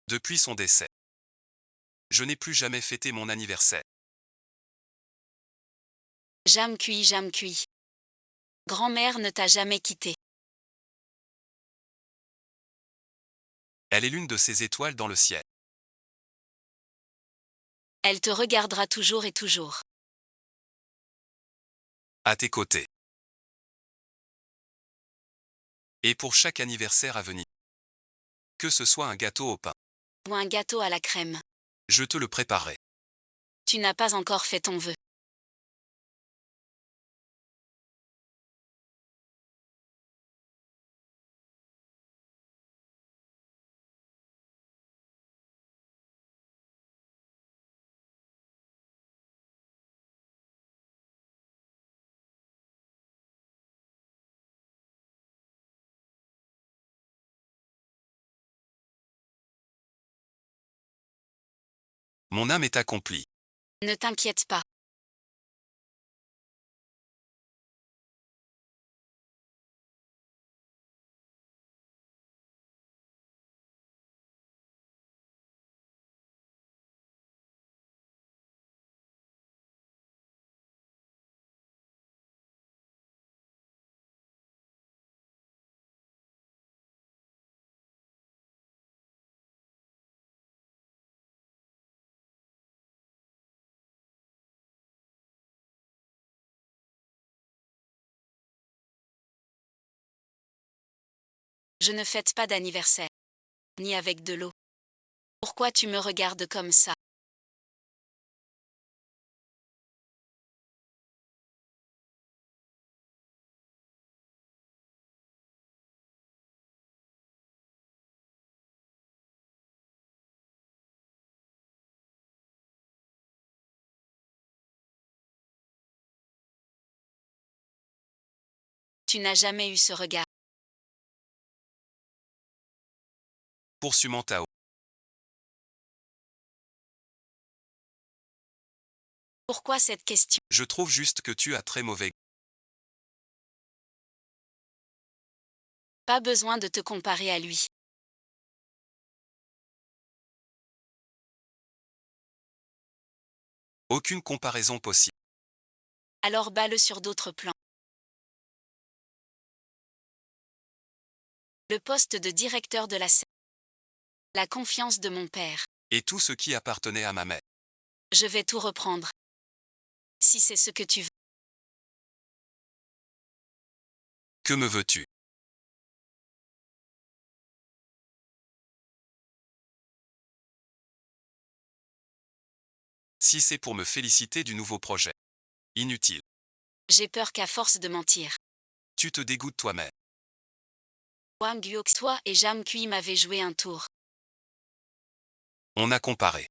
Depuis son décès. Je n'ai plus jamais fêté mon anniversaire. Jam cuit, jam cuit. Grand-mère ne t'a jamais quitté. Elle est l'une de ces étoiles dans le ciel. Elle te regardera toujours et toujours. À tes côtés. Et pour chaque anniversaire à venir. Que ce soit un gâteau au pain. Ou un gâteau à la crème. Je te le préparerai. Tu n'as pas encore fait ton vœu. Mon âme est accomplie. Ne t'inquiète pas. Je ne fête pas d'anniversaire. Ni avec de l'eau. Pourquoi tu me regardes comme ça? Tu n'as jamais eu ce regard. Poursuivant Tao. Pourquoi cette question? Je trouve juste que tu as très mauvais. Pas besoin de te comparer à lui. Aucune comparaison possible. Alors bats-le sur d'autres plans. Le poste de directeur de la scène. La confiance de mon père. Et tout ce qui appartenait à ma mère. Je vais tout reprendre. Si c'est ce que tu veux. Que me veux-tu? Si c'est pour me féliciter du nouveau projet. Inutile. J'ai peur qu'à force de mentir. Tu te dégoûtes toi-même. Wang Yuox, toi et Jam Kui m'avaient joué un tour. On a comparé.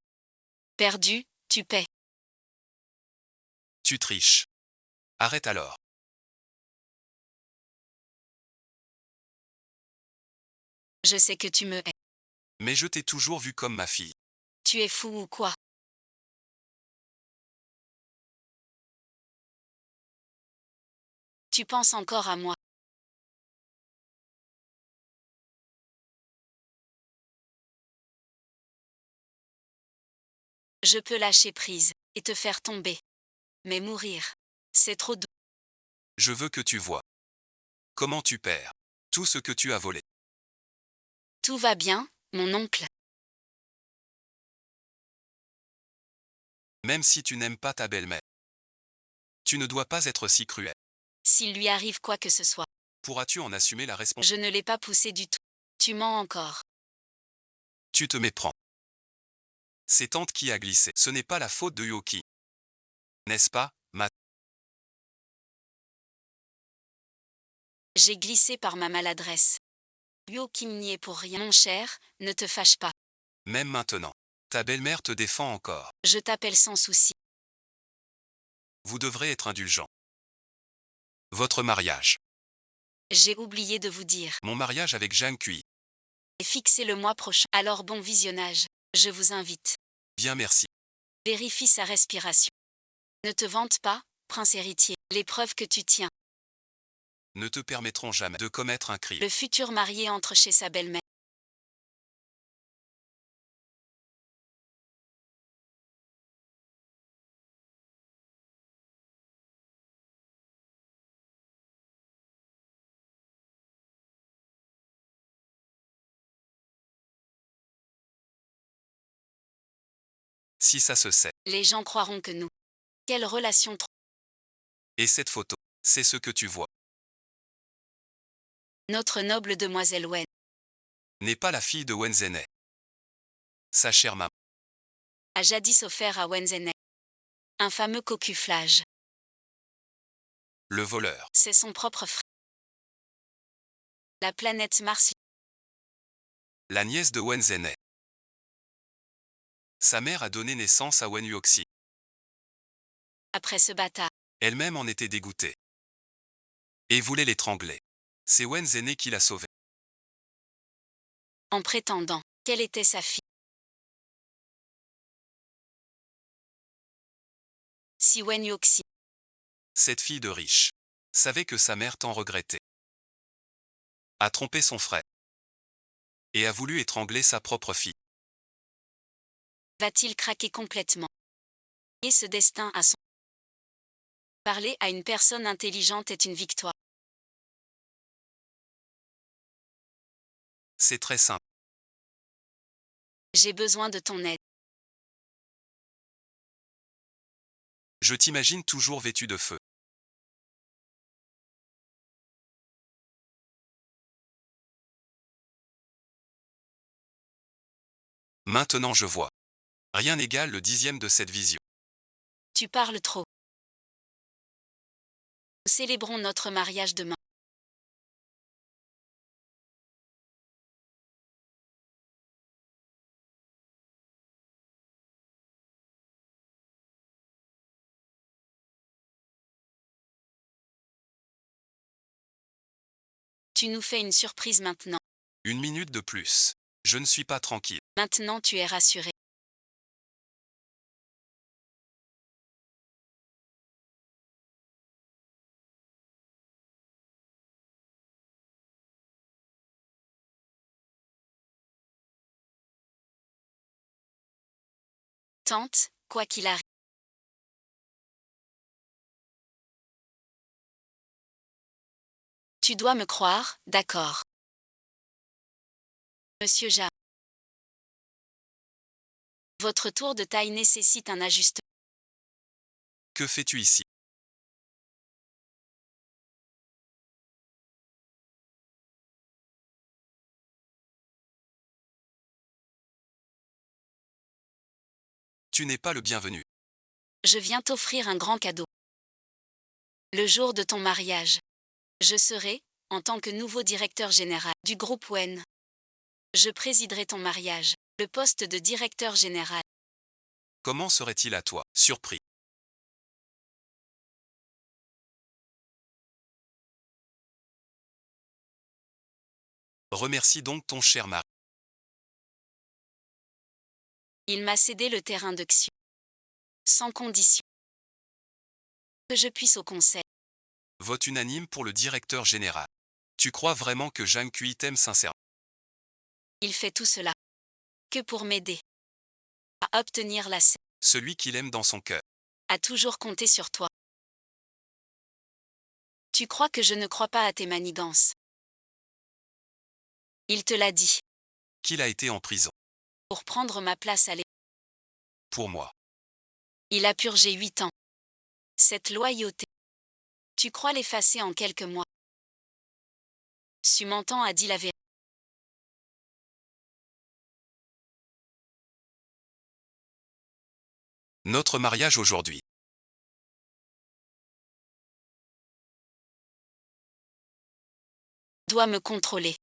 Perdu, tu paies. Tu triches. Arrête alors. Je sais que tu me hais. Mais je t'ai toujours vu comme ma fille. Tu es fou ou quoi? Tu penses encore à moi. Je peux lâcher prise et te faire tomber. Mais mourir, c'est trop doux. Je veux que tu vois. Comment tu perds. Tout ce que tu as volé. Tout va bien, mon oncle. Même si tu n'aimes pas ta belle-mère. Tu ne dois pas être si cruel. S'il lui arrive quoi que ce soit, Pourras-tu en assumer la responsabilité? je ne l'ai pas poussé du tout. Tu mens encore. Tu te méprends. C'est Tante qui a glissé. Ce n'est pas la faute de Yoki. N'est-ce pas, ma... J'ai glissé par ma maladresse. Yo Kim n'y est pour rien. Mon cher, ne te fâche pas. Même maintenant. Ta belle-mère te défend encore. Je t'appelle sans souci. Vous devrez être indulgent. Votre mariage. J'ai oublié de vous dire. Mon mariage avec Jeanne Cui. Et fixé le mois prochain. Alors bon visionnage. Je vous invite. Bien merci. Vérifie sa respiration. Ne te vante pas, prince héritier. Les preuves que tu tiens. Ne te permettront jamais de commettre un crime. Le futur marié entre chez sa belle-mère. Si ça se sait. Les gens croiront que nous. Quelle relation trop. Et cette photo, c'est ce que tu vois. Notre noble demoiselle Wen. N'est pas la fille de Wenzene. Sa chère maman. A jadis offert à Wenzene. Un fameux cocuflage. Le voleur. C'est son propre frère. La planète Mars. La nièce de Wenzene. Sa mère a donné naissance à Wen Yuoxi. Après ce bâtard. Elle-même en était dégoûtée. Et voulait l'étrangler. C'est Wenzene qui l'a sauvée. En prétendant qu'elle était sa fille. Si Wen Yuoxi. Cette fille de riche savait que sa mère tant regrettait. A trompé son frère. Et a voulu étrangler sa propre fille. Va-t-il craquer complètement? Et ce destin à son. Parler à une personne intelligente est une victoire. C'est très simple. J'ai besoin de ton aide. Je t'imagine toujours vêtu de feu. Maintenant je vois. Rien n'égale le 10e de cette vision. Tu parles trop. Célébrons notre mariage demain. Tu nous fais une surprise maintenant. Une minute de plus. Je ne suis pas tranquille. Maintenant tu es rassuré. Tante, quoi qu'il arrive. Tu dois me croire, d'accord. Monsieur Ja. Votre tour de taille nécessite un ajustement. Que fais-tu ici? Tu n'es pas le bienvenu. Je viens t'offrir un grand cadeau. Le jour de ton mariage. Je serai, en tant que nouveau directeur général du groupe WEN. Je présiderai ton mariage. Le poste de directeur général. Comment serait-il à toi? Surpris. Remercie donc ton cher mari. Il m'a cédé le terrain de Xiu. Sans condition. Que je puisse au conseil. Vote unanime pour le directeur général. Tu crois vraiment que Zhang Kui t'aime sincèrement? Il fait tout cela. Que pour m'aider. À obtenir la scène. Celui qu'il aime dans son cœur. A toujours compté sur toi. Tu crois que je ne crois pas à tes manigances. Il te l'a dit. Qu'il a été en prison. Pour prendre ma place à l'école. Pour moi. Il a purgé 8 ans. Cette loyauté. Tu crois l'effacer en quelques mois. Sumentan a dit la vérité. Notre mariage aujourd'hui. Doit me contrôler.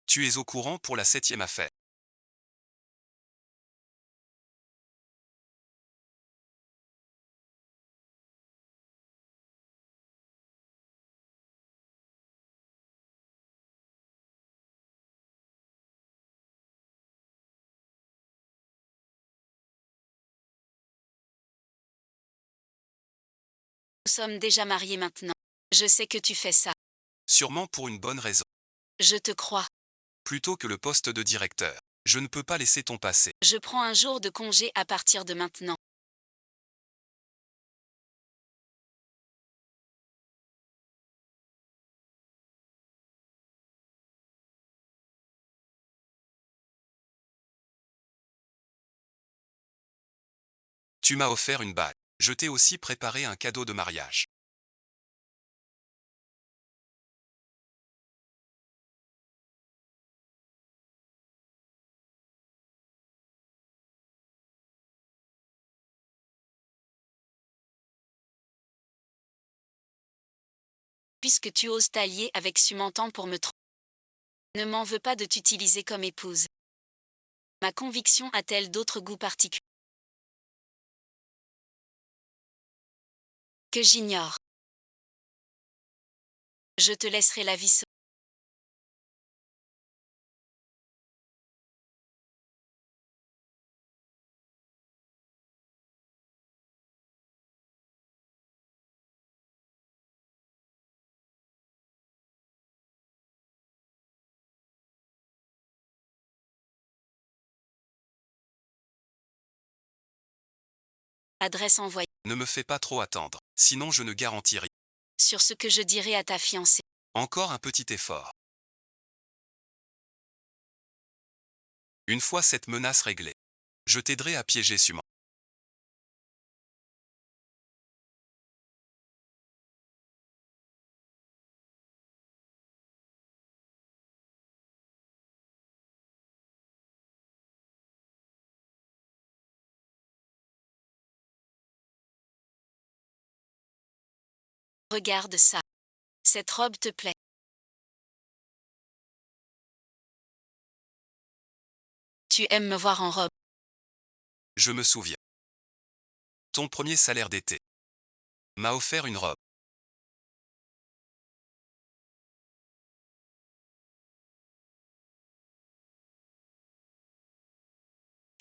Tu es au courant pour la 7e affaire. Nous sommes déjà mariés maintenant. Je sais que tu fais ça. Sûrement pour une bonne raison. Je te crois. Plutôt que le poste de directeur. Je ne peux pas laisser ton passé. Je prends un jour de congé à partir de maintenant. Tu m'as offert une bague. Je t'ai aussi préparé un cadeau de mariage. Puisque tu oses t'allier avec Sumentan pour me tromper. Ne m'en veux pas de t'utiliser comme épouse. Ma conviction a-t-elle d'autres goûts particuliers que j'ignore? Je te laisserai la vie seule. Adresse envoyée. Ne me fais pas trop attendre. Sinon je ne garantis rien. Sur ce que je dirai à ta fiancée. Encore un petit effort. Une fois cette menace réglée, je t'aiderai à piéger Suman. Regarde ça. Cette robe te plaît. Tu aimes me voir en robe. Je me souviens. Ton premier salaire d'été m'a offert une robe.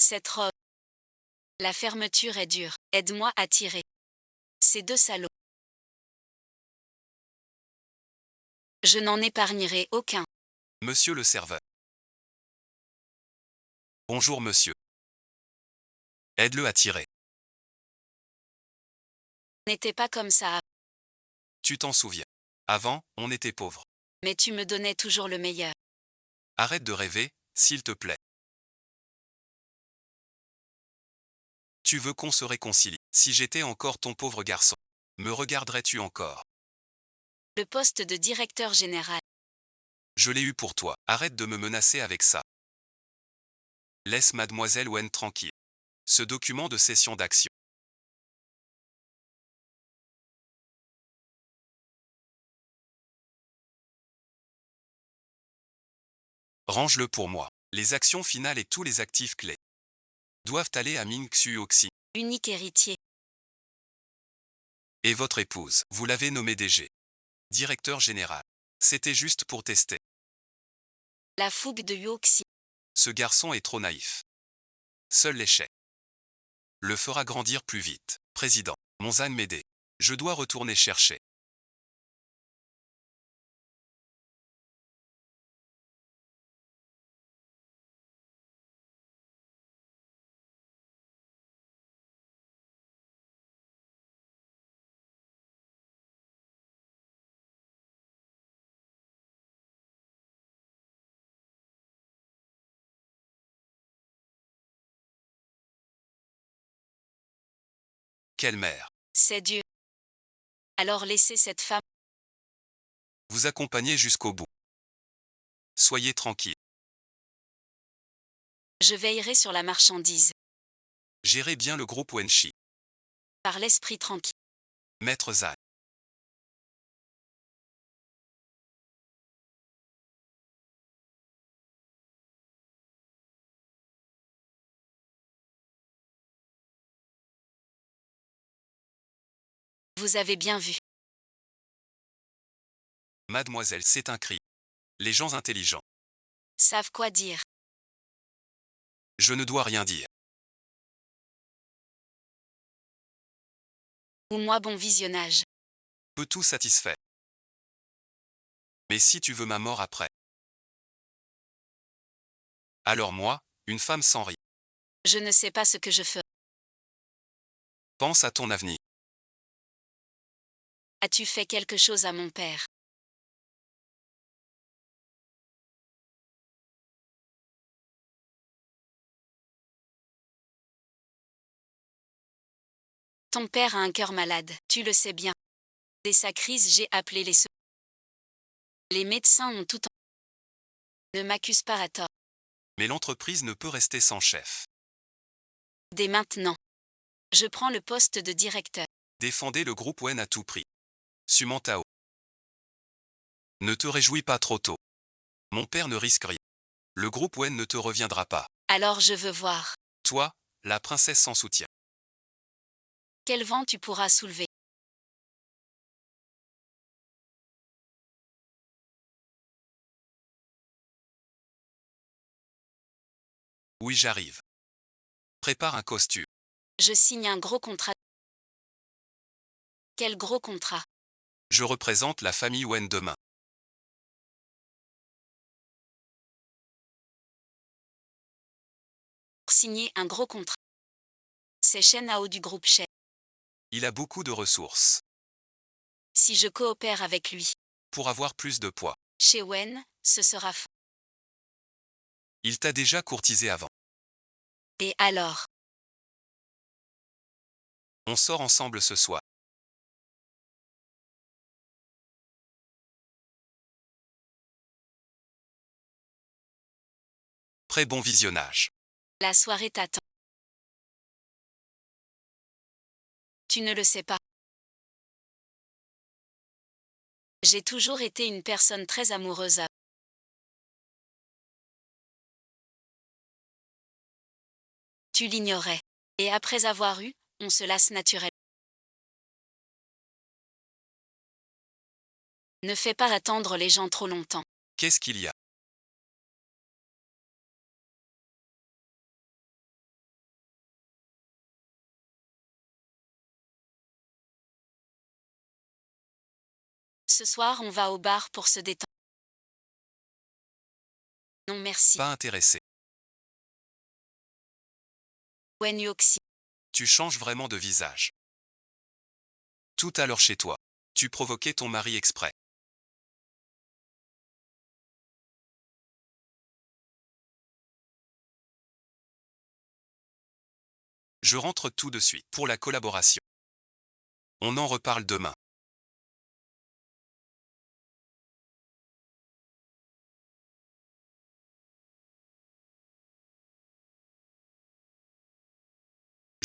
Cette robe. La fermeture est dure. Aide-moi à tirer. Ces deux salauds. Je n'en épargnerai aucun. Monsieur le serveur. Bonjour monsieur. Aide-le à tirer. N'était pas comme ça. Tu t'en souviens. Avant, on était pauvres. Mais tu me donnais toujours le meilleur. Arrête de rêver, s'il te plaît. Tu veux qu'on se réconcilie. Si j'étais encore ton pauvre garçon, me regarderais-tu encore? Le poste de directeur général. Je l'ai eu pour toi. Arrête de me menacer avec ça. Laisse mademoiselle Wen tranquille. Ce document de cession d'action. Range-le pour moi. Les actions finales et tous les actifs clés doivent aller à Ming Xu Oxy. Unique héritier. Et votre épouse, vous l'avez nommé DG. Directeur général. C'était juste pour tester. La fougue de Yuoxi. Ce garçon est trop naïf. Seul l'échec le fera grandir plus vite. Président, Monzan m'aider. Je dois retourner chercher. Quelle mère. C'est Dieu. Alors laissez cette femme. Vous accompagner jusqu'au bout. Soyez tranquille. Je veillerai sur la marchandise. Gérez bien le groupe Wenshi. Par l'esprit tranquille. Maître Zai. Vous avez bien vu. Mademoiselle, c'est un cri. Les gens intelligents. Savent quoi dire. Je ne dois rien dire. Ou moi bon visionnage. Peu tout satisfait. Mais si tu veux ma mort après. Alors moi, une femme sans rien. Je ne sais pas ce que je ferai. Pense à ton avenir. As-tu fait quelque chose à mon père? Ton père a un cœur malade, tu le sais bien. Dès sa crise, j'ai appelé les secours. Les médecins ont tout en... Ne m'accuse pas à tort. Mais l'entreprise ne peut rester sans chef. Dès maintenant. Je prends le poste de directeur. Défendez le groupe Wen à tout prix. Sumantao. Ne te réjouis pas trop tôt. Mon père ne risque rien. Le groupe Wen ne te reviendra pas. Alors je veux voir. Toi, la princesse sans soutien. Quel vent tu pourras soulever. Oui, j'arrive. Prépare un costume. Je signe un gros contrat. Quel gros contrat. Je représente la famille Wen demain. Signer un gros contrat. C'est Shen Hao du groupe Shen. Il a beaucoup de ressources. Si je coopère avec lui. Pour avoir plus de poids. Chez Wen, ce sera faux. Il t'a déjà courtisé avant. Et alors? On sort ensemble ce soir. Très bon visionnage. La soirée t'attend. Tu ne le sais pas. J'ai toujours été une personne très amoureuse. Tu l'ignorais. Et après avoir eu, on se lasse naturellement. Ne fais pas attendre les gens trop longtemps. Qu'est-ce qu'il y a? Ce soir, on va au bar pour se détendre. Non merci. Pas intéressé. Wen Yoxi. Tu changes vraiment de visage. Tout à l'heure chez toi. Tu provoquais ton mari exprès. Je rentre tout de suite pour la collaboration. On en reparle demain.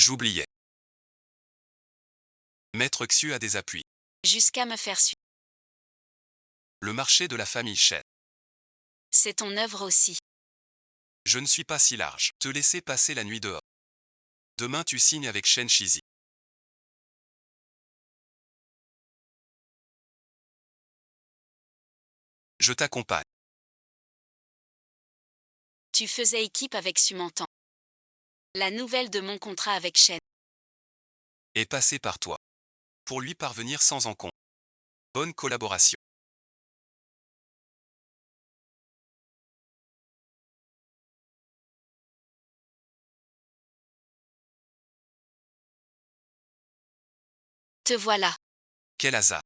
J'oubliais. Maître Xu a des appuis. Jusqu'à me faire suivre. Le marché de la famille Chen. C'est ton œuvre aussi. Je ne suis pas si large. Te laisser passer la nuit dehors. Demain tu signes avec Shen Shizi. Je t'accompagne. Tu faisais équipe avec Sumantan. La nouvelle de mon contrat avec Shen. Et passer par toi. Pour lui parvenir sans encombre. Bonne collaboration. Te voilà. Quel hasard.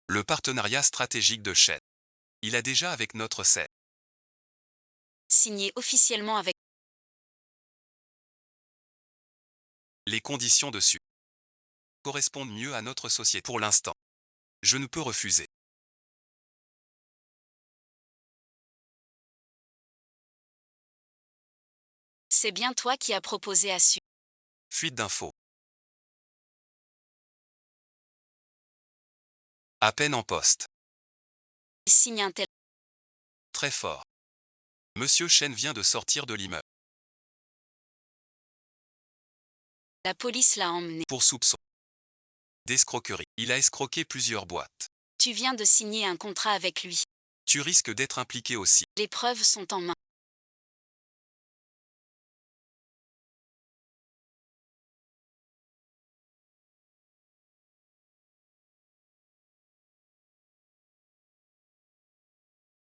Le partenariat stratégique de Shen. Il a déjà avec notre scène. Signé officiellement avec. Les conditions dessus correspondent mieux à notre société pour l'instant. Je ne peux refuser. C'est bien toi qui as proposé à Su. Fuite d'infos. À peine en poste. Signe un tel. Très fort. Monsieur Shen vient de sortir de l'immeuble. La police l'a emmené. Pour soupçon d'escroquerie. Il a escroqué plusieurs boîtes. Tu viens de signer un contrat avec lui. Tu risques d'être impliqué aussi. Les preuves sont en main.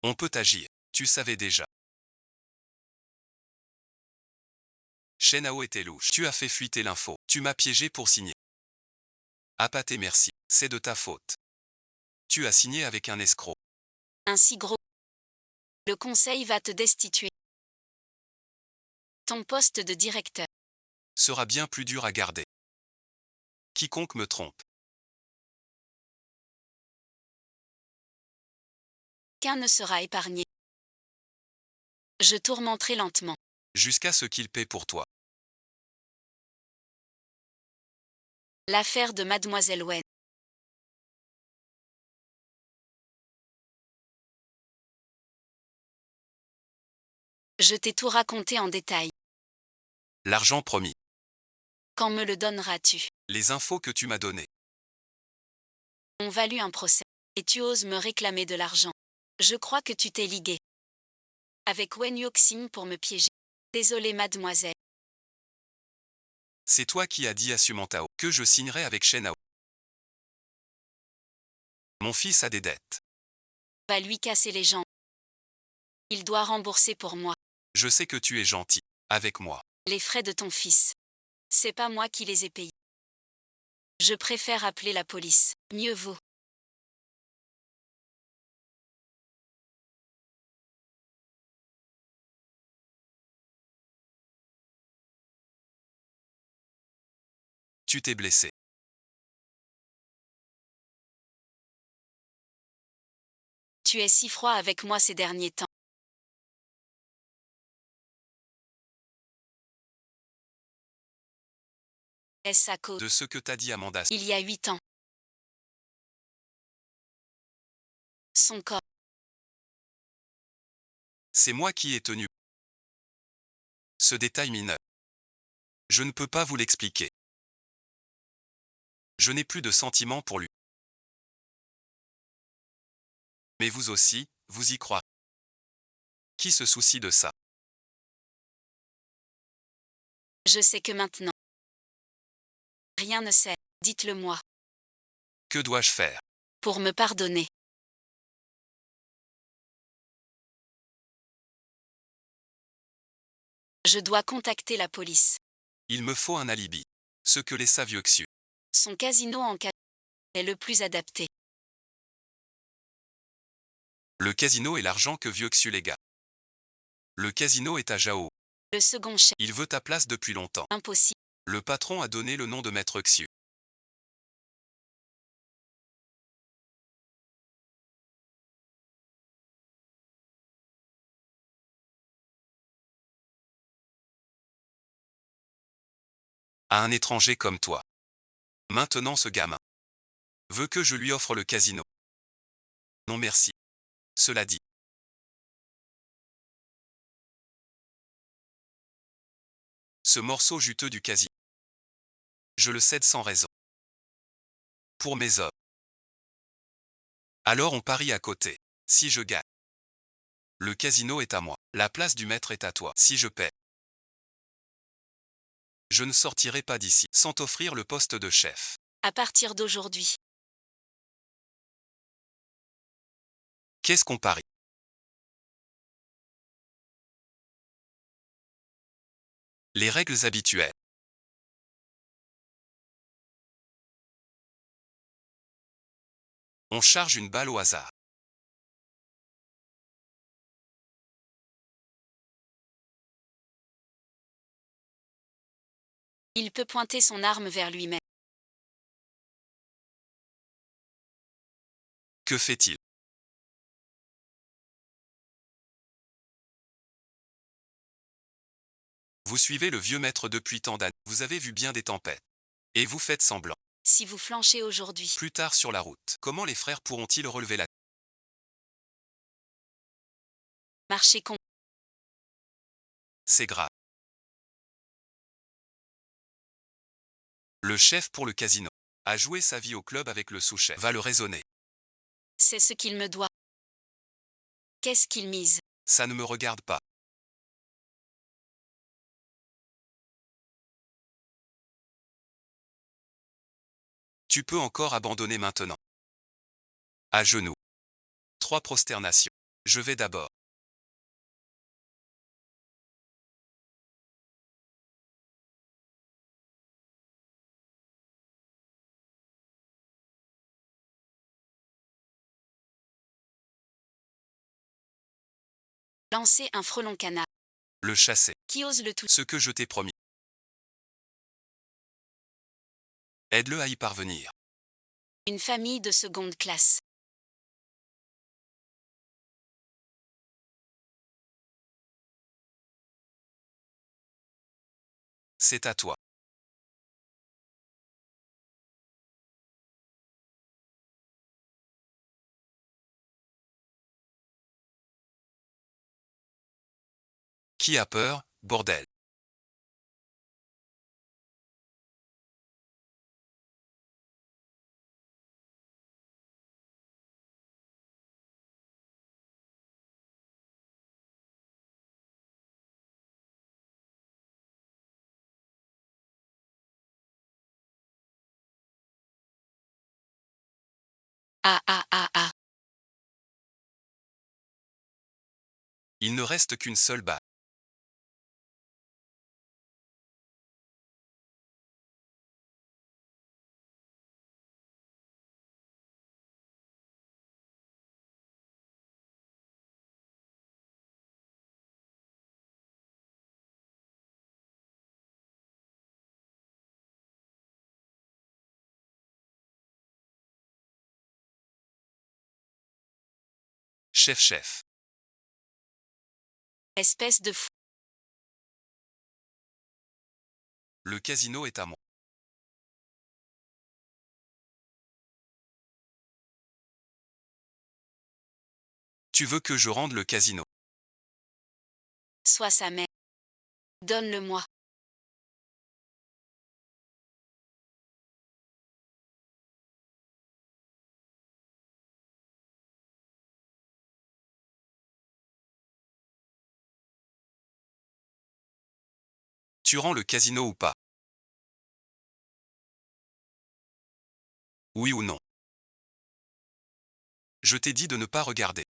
On peut agir. Tu savais déjà. Shenao était louche. Tu as fait fuiter l'info. Tu m'as piégé pour signer. Apaté merci. C'est de ta faute. Tu as signé avec un escroc. Ainsi gros. Le conseil va te destituer. Ton poste de directeur. Sera bien plus dur à garder. Quiconque me trompe. Qu'un ne sera épargné. Je tourmenterai lentement. Jusqu'à ce qu'il paie pour toi. L'affaire de Mademoiselle Wen. Je t'ai tout raconté en détail. L'argent promis. Quand me le donneras-tu? Les infos que tu m'as données. Ont valu un procès. Et tu oses me réclamer de l'argent. Je crois que tu t'es ligué avec Wen Yoxing pour me piéger. Désolée mademoiselle. C'est toi qui as dit à Sumantao que je signerai avec Shenao. Mon fils a des dettes. Va lui casser les jambes. Il doit rembourser pour moi. Je sais que tu es gentil. Avec moi. Les frais de ton fils. C'est pas moi qui les ai payés. Je préfère appeler la police. Mieux vaut. Tu t'es blessé. Tu es si froid avec moi ces derniers temps. Est-ce à cause De ce que t'as dit Amanda. il y a 8 ans? Son corps. C'est moi qui ai tenu. Ce détail mineur. Je ne peux pas vous l'expliquer. Je n'ai plus de sentiments pour lui. Mais vous aussi, vous y croyez. Qui se soucie de ça? Je sais que maintenant. Rien ne sait. Dites-le moi. Que dois-je faire? Pour me pardonner. Je dois contacter la police. Il me faut un alibi. Ce que les Savieux-Xiu. Son casino en cas est le plus adapté. Le casino est l'argent que Vieux-Xiu les gars. Le casino est à Jao. Le second chef. Il veut ta place depuis longtemps. Impossible. Le patron a donné le nom de Maître Xiu. À un étranger comme toi. Maintenant ce gamin veut que je lui offre le casino. Non merci. Cela dit. Ce morceau juteux du casino. Je le cède sans raison. Pour mes hommes. Alors on parie à côté. Si je gagne. Le casino est à moi. La place du maître est à toi. Si je paie. Je ne sortirai pas d'ici sans t'offrir le poste de chef. À partir d'aujourd'hui. Qu'est-ce qu'on parie? Les règles habituelles. On charge une balle au hasard. Il peut pointer son arme vers lui-même. Que fait-il? Vous suivez le vieux maître depuis tant d'années. Vous avez vu bien des tempêtes. Et vous faites semblant. Si vous flanchez aujourd'hui. Plus tard sur la route. Comment les frères pourront-ils relever la... Marchez con. C'est grave. Le chef pour le casino a joué sa vie au club avec le sous-chef. Va le raisonner. C'est ce qu'il me doit. Qu'est-ce qu'il mise? Ça ne me regarde pas. Tu peux encore abandonner maintenant. À genoux. 3 prosternations. Je vais d'abord. Lancer un frelon canard. Le chasser. Qui ose le tout? Ce que je t'ai promis. Aide-le à y parvenir. Une famille de seconde classe. C'est à toi. Qui a peur, bordel? Ah ah ah ah. Il ne reste qu'une seule balle. Chef. Espèce de fou. Le casino est à moi. Tu veux que je rende le casino? Sois sa mère. Donne-le-moi. Tu rends le casino ou pas? Oui ou non? Je t'ai dit de ne pas regarder.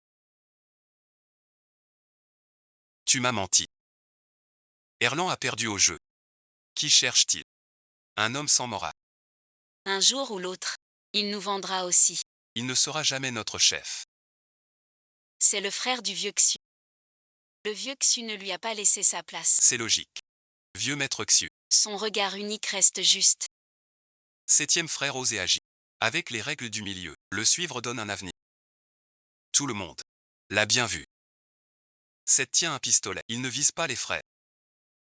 Tu m'as menti. Erland a perdu au jeu. Qui cherche-t-il? Un homme sans morale. Un jour ou l'autre, il nous vendra aussi. Il ne sera jamais notre chef. C'est le frère du vieux Xu. Le vieux Xu ne lui a pas laissé sa place. C'est logique. Vieux maître Xiu. Son regard unique reste juste. Septième frère ose et agit. Avec les règles du milieu, le suivre donne un avenir. Tout le monde l'a bien vu. Sept tient un pistolet. Il ne vise pas les frères.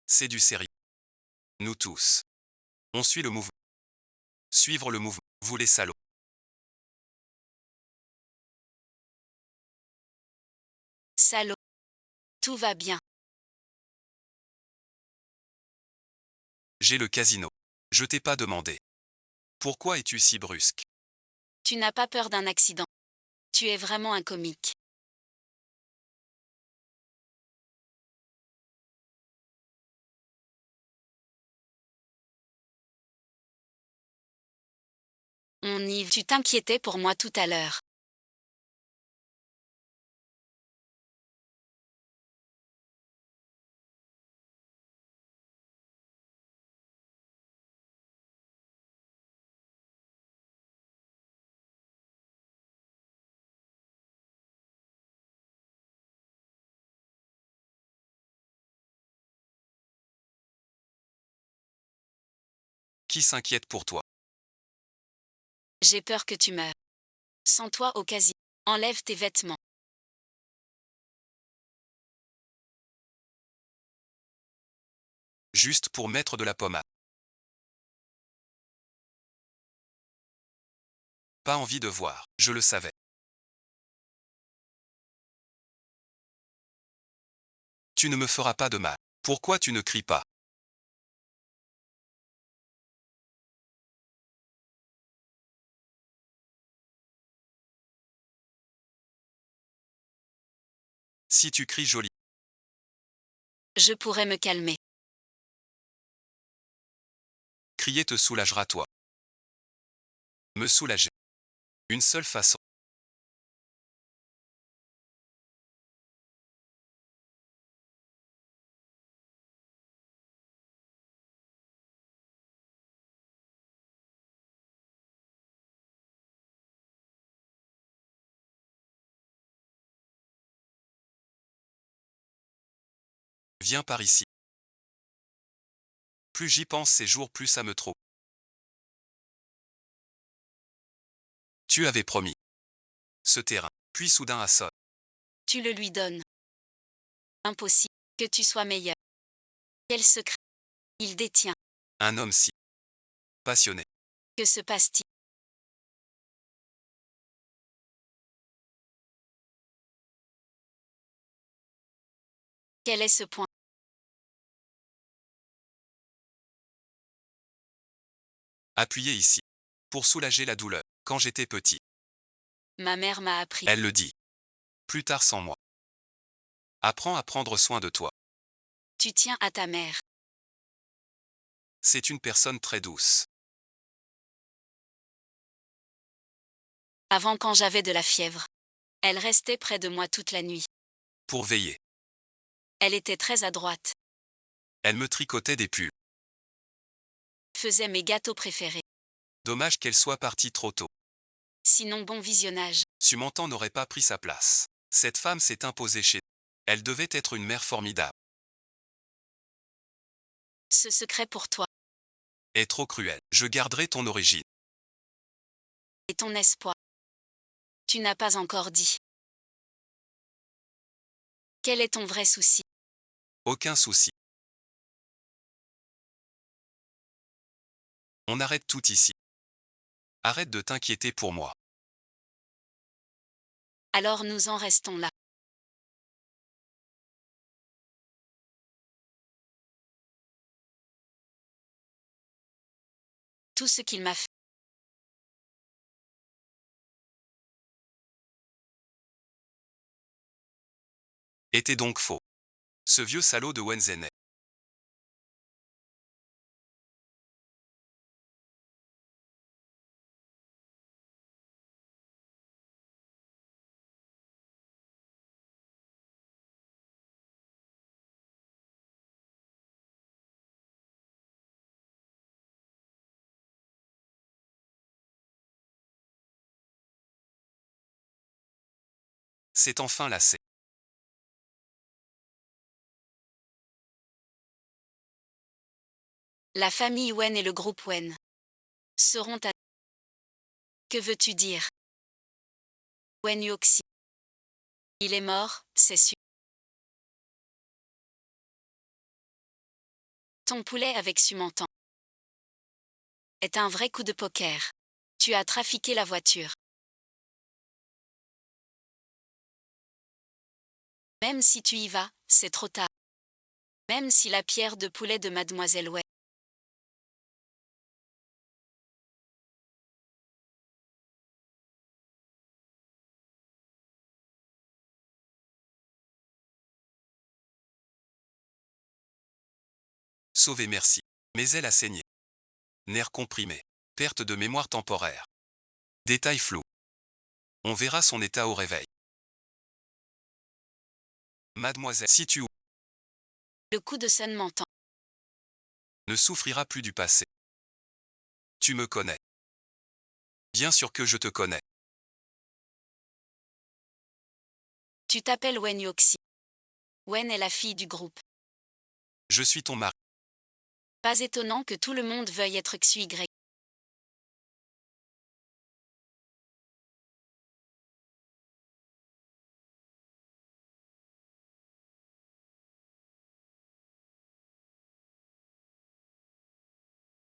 C'est du sérieux. Nous tous. On suit le mouvement. Suivre le mouvement. Vous les salauds. Salaud. Tout va bien. J'ai le casino. Je t'ai pas demandé. Pourquoi es-tu si brusque? Tu n'as pas peur d'un accident. Tu es vraiment un comique. Tu t'inquiétais pour moi tout à l'heure. Qui s'inquiète pour toi? J'ai peur que tu meurs. Sans toi au casino. Enlève tes vêtements. Juste pour mettre de la pommade. Pas envie de voir, je le savais. Tu ne me feras pas de mal. Pourquoi tu ne cries pas? Si tu cries joli, Je pourrais me calmer. crier te soulagera toi. Me soulager. Une seule façon. Viens par ici. Plus j'y pense ces jours, plus ça me trouble. Tu avais promis. Ce terrain, puis soudain à sonne. Tu le lui donnes. Impossible que tu sois meilleur. Quel secret il détient? Un homme si passionné. Que se passe-t-il? Quel est ce point? Appuyez ici. Pour soulager la douleur. Quand j'étais petit. Ma mère m'a appris. Elle le dit. Plus tard sans moi. Apprends à prendre soin de toi. Tu tiens à ta mère. C'est une personne très douce. Avant, quand j'avais de la fièvre, elle restait près de moi toute la nuit. Pour veiller. Elle était très adroite. Elle me tricotait des pulls. Faisait mes gâteaux préférés. Dommage qu'elle soit partie trop tôt. Sinon, bon visionnage. Sumantan n'aurait pas pris sa place. Cette femme s'est imposée chez nous. Elle devait être une mère formidable. Ce secret pour toi. Est trop cruel. Je garderai ton origine. Et ton espoir. Tu n'as pas encore dit. Quel est ton vrai souci? Aucun souci. On arrête tout ici. Arrête de t'inquiéter pour moi. Alors nous en restons là. Tout ce qu'il m'a fait. Était donc faux. Ce vieux salaud de Wenzenet. C'est enfin lassé. La famille Wen et le groupe Wen seront à... Que veux-tu dire? Wen Yuoxi. Il est mort, c'est sûr. Ton poulet avec Sumentan est un vrai coup de poker. Tu as trafiqué la voiture. Même si tu y vas, c'est trop tard. Même si la pierre de poulet de Mademoiselle Wen. Sauvé merci. Mais elle a saigné. Nerfs comprimés. Perte de mémoire temporaire. Détails flous. On verra son état au réveil. Mademoiselle, si tu Le coup de Sun Mentan. ne souffrira plus du passé. Tu me connais. Bien sûr que je te connais. Tu t'appelles Wen Yuoxi. Wen est la fille du groupe. Je suis ton mari. Pas étonnant que tout le monde veuille être XY.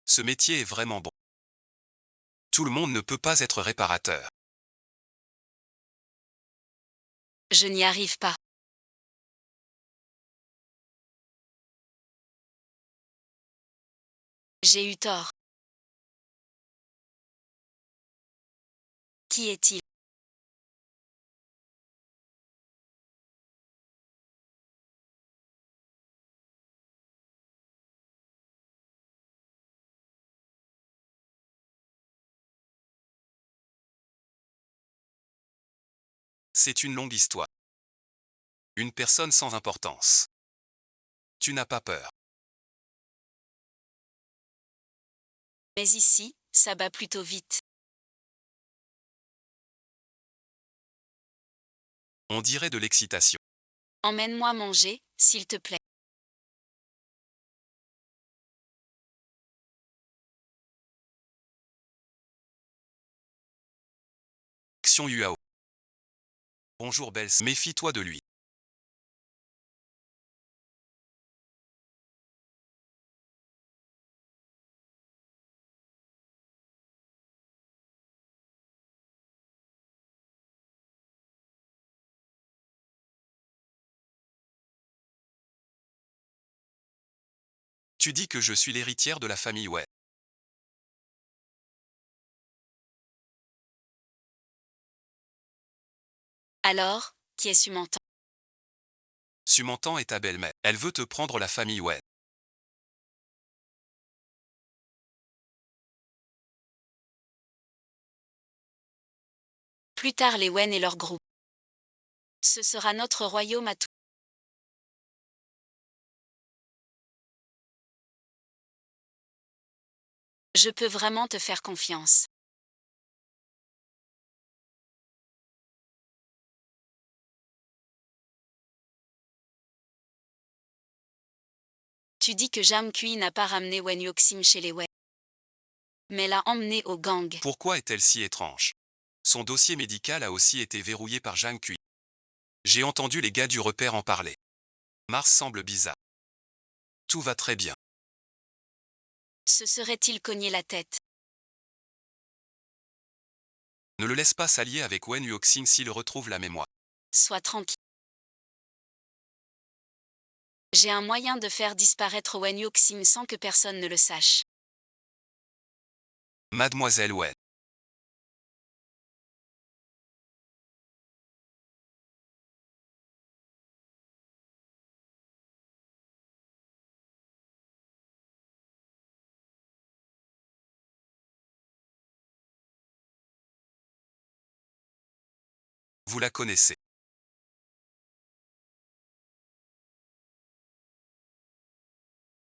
Ce métier est vraiment bon. Tout le monde ne peut pas être réparateur. Je n'y arrive pas. J'ai eu tort. Qui est-il? C'est une longue histoire. Une personne sans importance. Tu n'as pas peur. Mais ici, ça bat plutôt vite. On dirait de l'excitation. Emmène-moi manger, s'il te plaît. Action Yuao. Bonjour belle. Méfie-toi de lui. Tu dis que je suis l'héritière de la famille Wei. Alors, qui est Sumentan? Sumentan est ta belle-mère. Elle veut te prendre la famille Wei. Plus tard les Wen et leur groupe. Ce sera notre royaume à tous. Je peux vraiment te faire confiance. Tu dis que Jam Kui n'a pas ramené Wen Yuoxim chez les Wen, mais l'a emmené au gang. Pourquoi est-elle si étrange? Son dossier médical a aussi été verrouillé par Zhang Kui. J'ai entendu les gars du repère en parler. Mars semble bizarre. Tout va très bien. Se serait-il cogné la tête? Ne le laisse pas s'allier avec Wen Yuoxing s'il retrouve la mémoire. Sois tranquille. J'ai un moyen de faire disparaître Wen Yuoxim sans que personne ne le sache. Mademoiselle Wen. Vous la connaissez.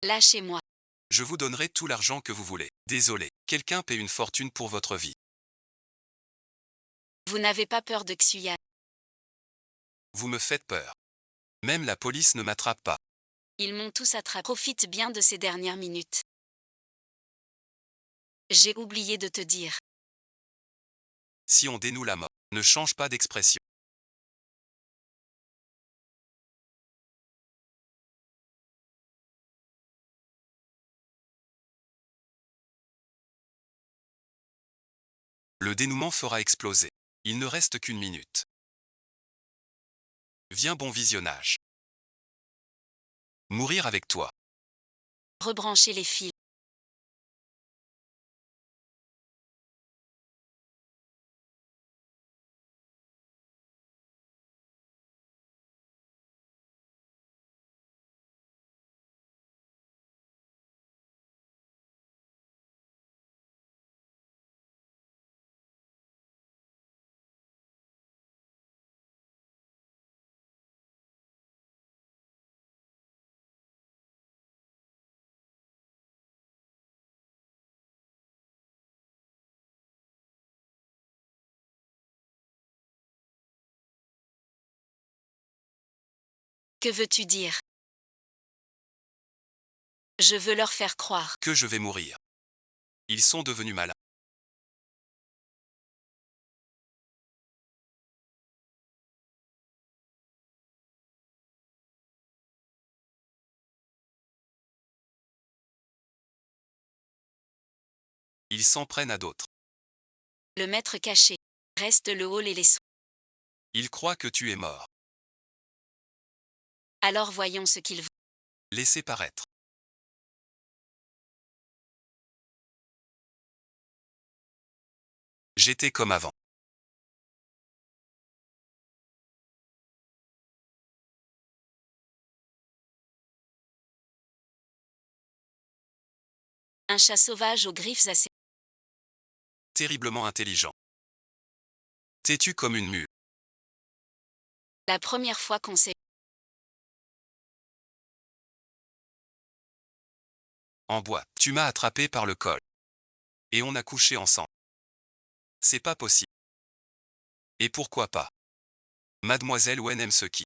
Lâchez-moi. Je vous donnerai tout l'argent que vous voulez. Désolé, quelqu'un paie une fortune pour votre vie. Vous n'avez pas peur de Xuyan. Vous me faites peur. Même la police ne m'attrape pas. Ils m'ont tous attrapé. Profite bien de ces dernières minutes. J'ai oublié de te dire. Si on dénoue la mort, ne change pas d'expression. Le dénouement fera exploser. Il ne reste qu'une minute. Viens, bon visionnage. Mourir avec toi. Rebrancher les fils. Que veux-tu dire? Je veux leur faire croire. Que je vais mourir. Ils sont devenus malins. Ils s'en prennent à d'autres. Le maître caché. Reste le hall et les sous. Ils croient que tu es mort. Alors voyons ce qu'ils vont. Laissez paraître. J'étais comme avant. Un chat sauvage aux griffes assez. Terriblement intelligent. Têtu comme une mule. La première fois qu'on s'est. En bois, tu m'as attrapé par le col. Et on a couché ensemble. C'est pas possible. Et pourquoi pas? Mademoiselle Wen aime ce qui.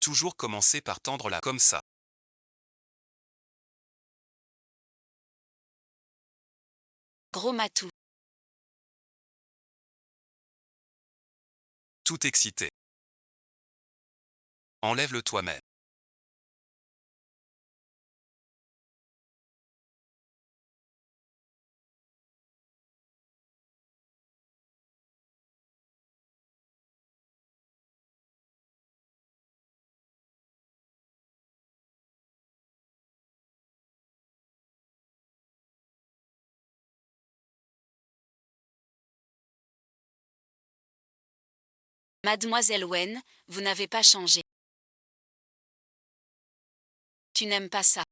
Toujours commencer par tendre la comme ça. Gros matou. Tout excité. Enlève-le toi-même. Mademoiselle Wen, vous n'avez pas changé. Tu n'aimes pas ça.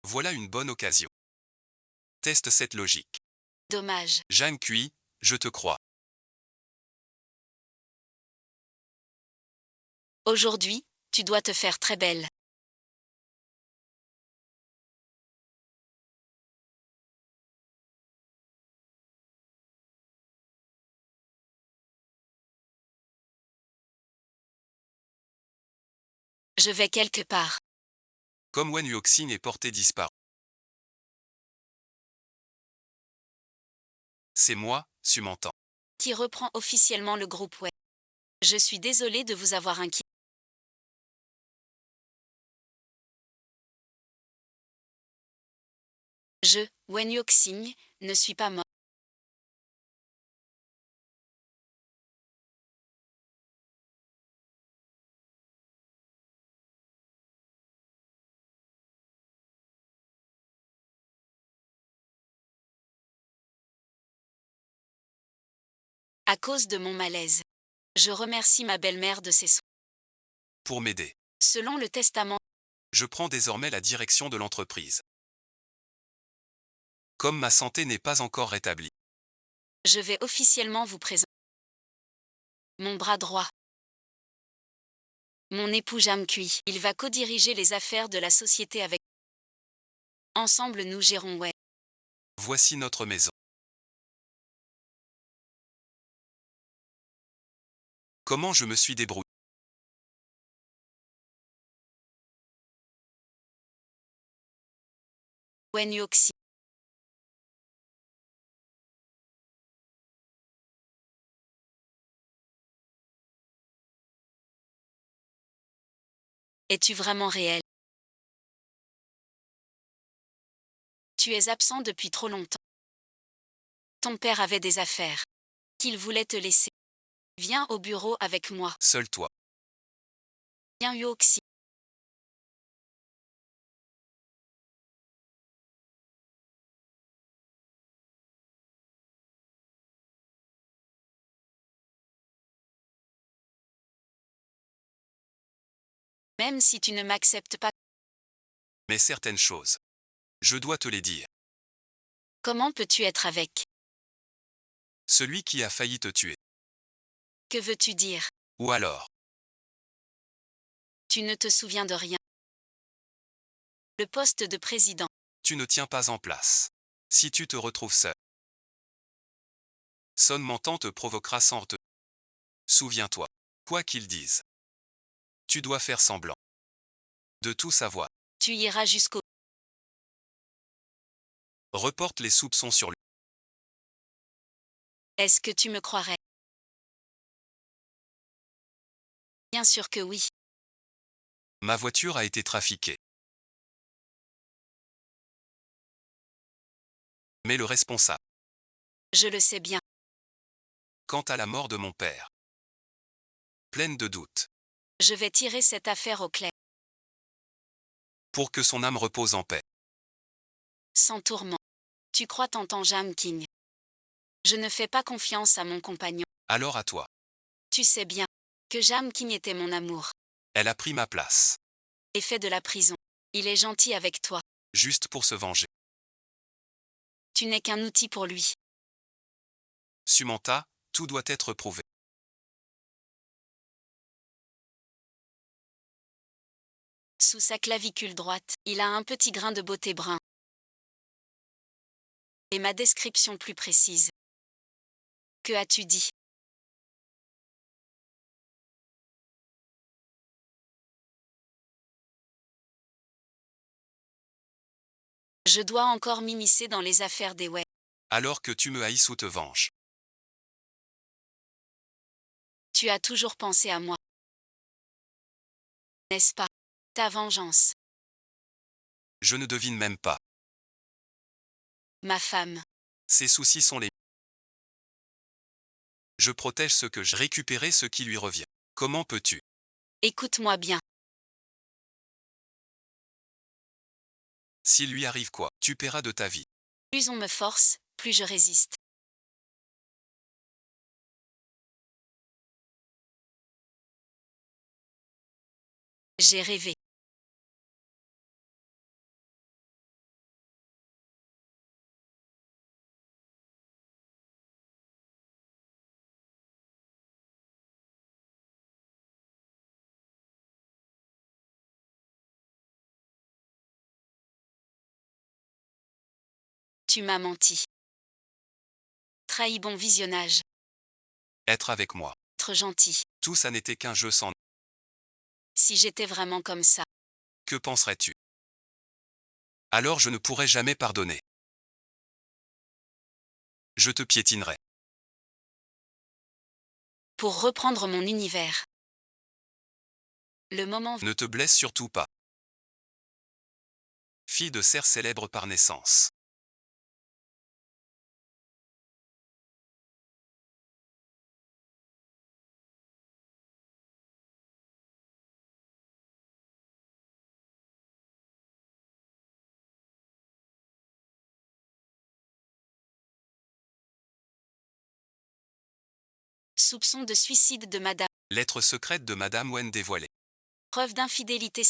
Voilà une bonne occasion. Teste cette logique. Dommage. Jeanne Cui, je te crois. Aujourd'hui, tu dois te faire très belle. Je vais quelque part. Comme Wen Yuoxin est porté disparu. C'est moi, tu m'entends. Qui reprend officiellement le groupe Web. Je suis désolé de vous avoir inquiété. Je, Wen Yuoxing, ne suis pas mort. À cause de mon malaise. Je remercie ma belle-mère de ses soins. Pour m'aider. Selon le testament, Je prends désormais la direction de l'entreprise. Comme ma santé n'est pas encore rétablie. je vais officiellement vous présenter mon bras droit. Mon époux Jam Cui. Il va co-diriger les affaires de la société avec. Ensemble nous gérons ouais. Voici notre maison. Comment je me suis débrouillé? Wen Yoxi. Es-tu vraiment réel? Tu es absent depuis trop longtemps. Ton père avait des affaires. Qu'il voulait te laisser. Viens au bureau avec moi. Seul toi. Viens Yoxi. Même si tu ne m'acceptes pas, Mais certaines choses. Je dois te les dire. comment peux-tu être avec? Celui qui a failli te tuer. Que veux-tu dire? Ou alors, Tu ne te souviens de rien. Le poste de président. tu ne tiens pas en place. Si tu te retrouves seul. Son mentant te provoquera sans te. Souviens-toi. Quoi qu'ils disent. Tu dois faire semblant. De tout savoir. Tu iras jusqu'au. Reporte les soupçons sur lui. Est-ce que tu me croirais? Bien sûr que oui. Ma voiture a été trafiquée. Mais le responsable. Je le sais bien. Quant à la mort de mon père. Pleine de doutes. Je vais tirer cette affaire au clair. Pour que son âme repose en paix. Sans tourment. Tu crois t'entends Jam King. Je ne fais pas confiance à mon compagnon. Alors à toi. Tu sais bien que Jam King était mon amour. Elle a pris ma place. Et fait de la prison. Il est gentil avec toi. Juste pour se venger. Tu n'es qu'un outil pour lui. Sumanta, tout doit être prouvé. Sous sa clavicule droite, il a un petit grain de beauté brun. Et ma description plus précise. Que as-tu dit? Je dois encore m'immiscer dans les affaires des Wei. Alors que tu me haïs ou te venges. Tu as toujours pensé à moi. N'est-ce pas? Ta vengeance. Je ne devine même pas. Ma femme. Ses soucis sont les. Je protège ce que je récupérer ce qui lui revient. Comment peux-tu? Écoute-moi bien. S'il lui arrive quoi, tu paieras de ta vie. Plus on me force, plus je résiste. J'ai rêvé. Tu m'as menti. Trahi bon visionnage. Être avec moi. Être gentil. Tout ça n'était qu'un jeu sans. Si j'étais vraiment comme ça. Que penserais-tu? Alors je ne pourrais jamais pardonner. Je te piétinerai. Pour reprendre mon univers. Le moment. Ne te blesse surtout pas. Fille de cerf célèbre par naissance. Soupçon de suicide de Madame. Lettre secrète de Madame Wen dévoilée. preuve d'infidélité.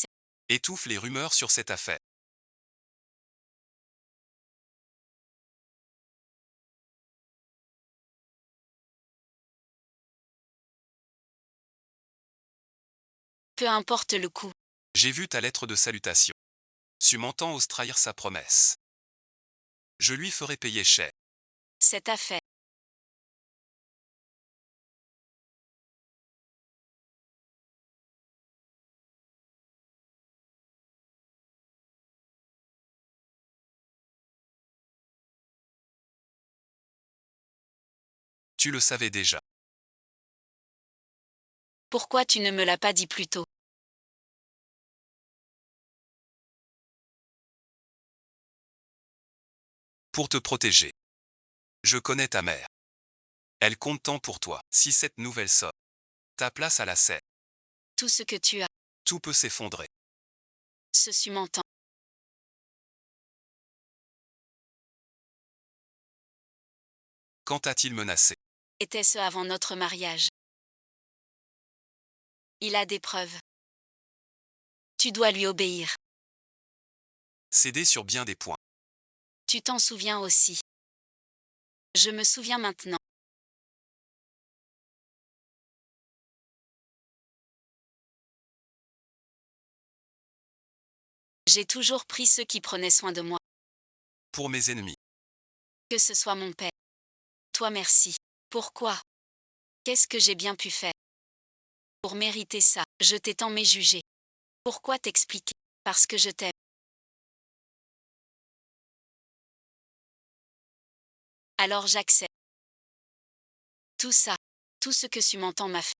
Étouffe les rumeurs sur cette affaire. Peu importe le coût. J'ai vu ta lettre de salutation. Tu m'entends ose trahir sa promesse. Je lui ferai payer cher. Cette affaire. Tu le savais déjà. Pourquoi tu ne me l'as pas dit plus tôt? Pour te protéger. Je connais ta mère. Elle compte tant pour toi. Si cette nouvelle sort, ta place à la scène, Tout ce que tu as. tout peut s'effondrer. Ceci m'entend. Quand t'a-t-il menacé? Était-ce avant notre mariage? Il a des preuves. Tu dois lui obéir. Cédé sur bien des points. Tu t'en souviens aussi. Je me souviens maintenant. J'ai toujours pris ceux qui prenaient soin de moi. Pour mes ennemis. Que ce soit mon père. Toi merci. Pourquoi? Qu'est-ce que j'ai bien pu faire? Pour mériter ça, je t'ai tant méjugé. Pourquoi t'expliquer? Parce que je t'aime. Alors j'accepte. Tout ça, tout ce que tu m'entends m'a fait.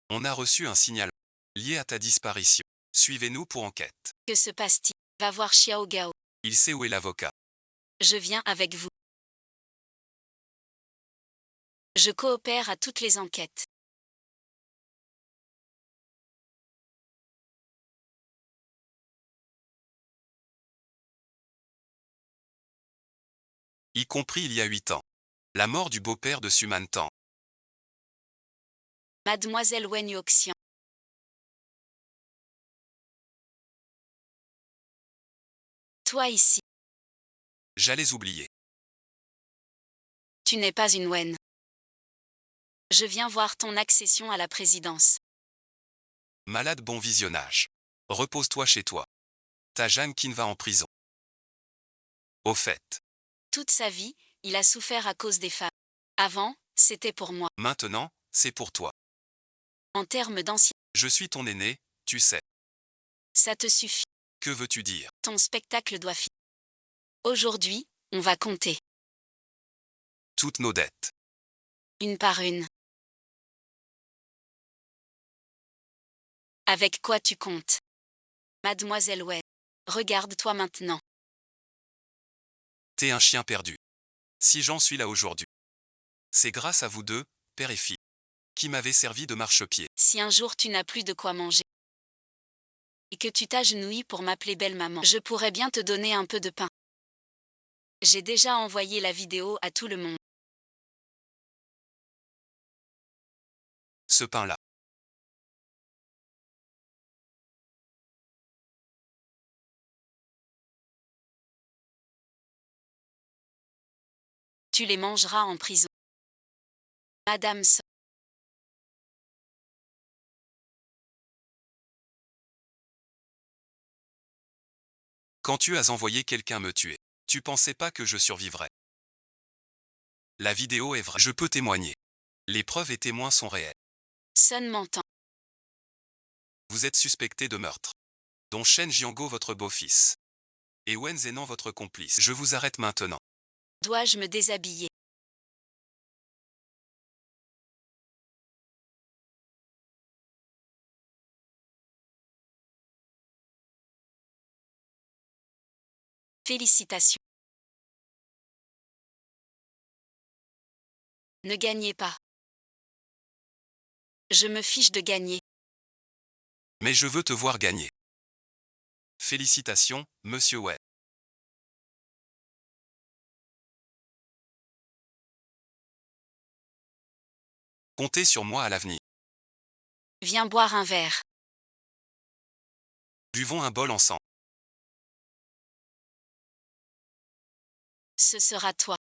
On a reçu un signal lié à ta disparition. Suivez-nous pour enquête. Que se passe-t-il? Va voir Xiao Gao. Il sait où est l'avocat. Je viens avec vous. Je coopère à toutes les enquêtes. Y compris il y a 8 ans. La mort du beau-père de Suman Tang. Mademoiselle Wen Yoxian. Toi ici, J'allais oublier. tu n'es pas une Wen. Je viens voir ton accession à la présidence. Malade bon visionnage. Repose-toi chez toi. Ta Jeanne Qin va en prison. Au fait. Toute sa vie, il a souffert à cause des femmes. Avant, c'était pour moi. Maintenant, c'est pour toi. En termes d'ancien, Je suis ton aîné, tu sais. ça te suffit. Que veux-tu dire? Ton spectacle doit finir. Aujourd'hui, on va compter. Toutes nos dettes. Une par une. Avec quoi tu comptes? Mademoiselle Wen. Regarde-toi maintenant. T'es un chien perdu. Si j'en suis là aujourd'hui. C'est grâce à vous deux, père et fille, qui m'avez servi de marchepied. Si un jour tu n'as plus de quoi manger, et que tu t'agenouilles pour m'appeler belle maman, je pourrais bien te donner un peu de pain. J'ai déjà envoyé la vidéo à tout le monde. Ce pain-là. Tu les mangeras en prison. Madame So. Quand tu as envoyé quelqu'un me tuer, tu pensais pas que je survivrais. La vidéo est vraie. Je peux témoigner. Les preuves et témoins sont réels. Sun m'entend. Vous êtes suspecté de meurtre. Dont Shen Jiango votre beau-fils. Et Wen Zenan votre complice. Je vous arrête maintenant. Dois-je me déshabiller? Félicitations. Ne gagnez pas. Je me fiche de gagner. Mais je veux te voir gagner. Félicitations, monsieur Way. Comptez sur moi à l'avenir. Viens boire un verre. Buvons un bol ensemble. Ce sera toi.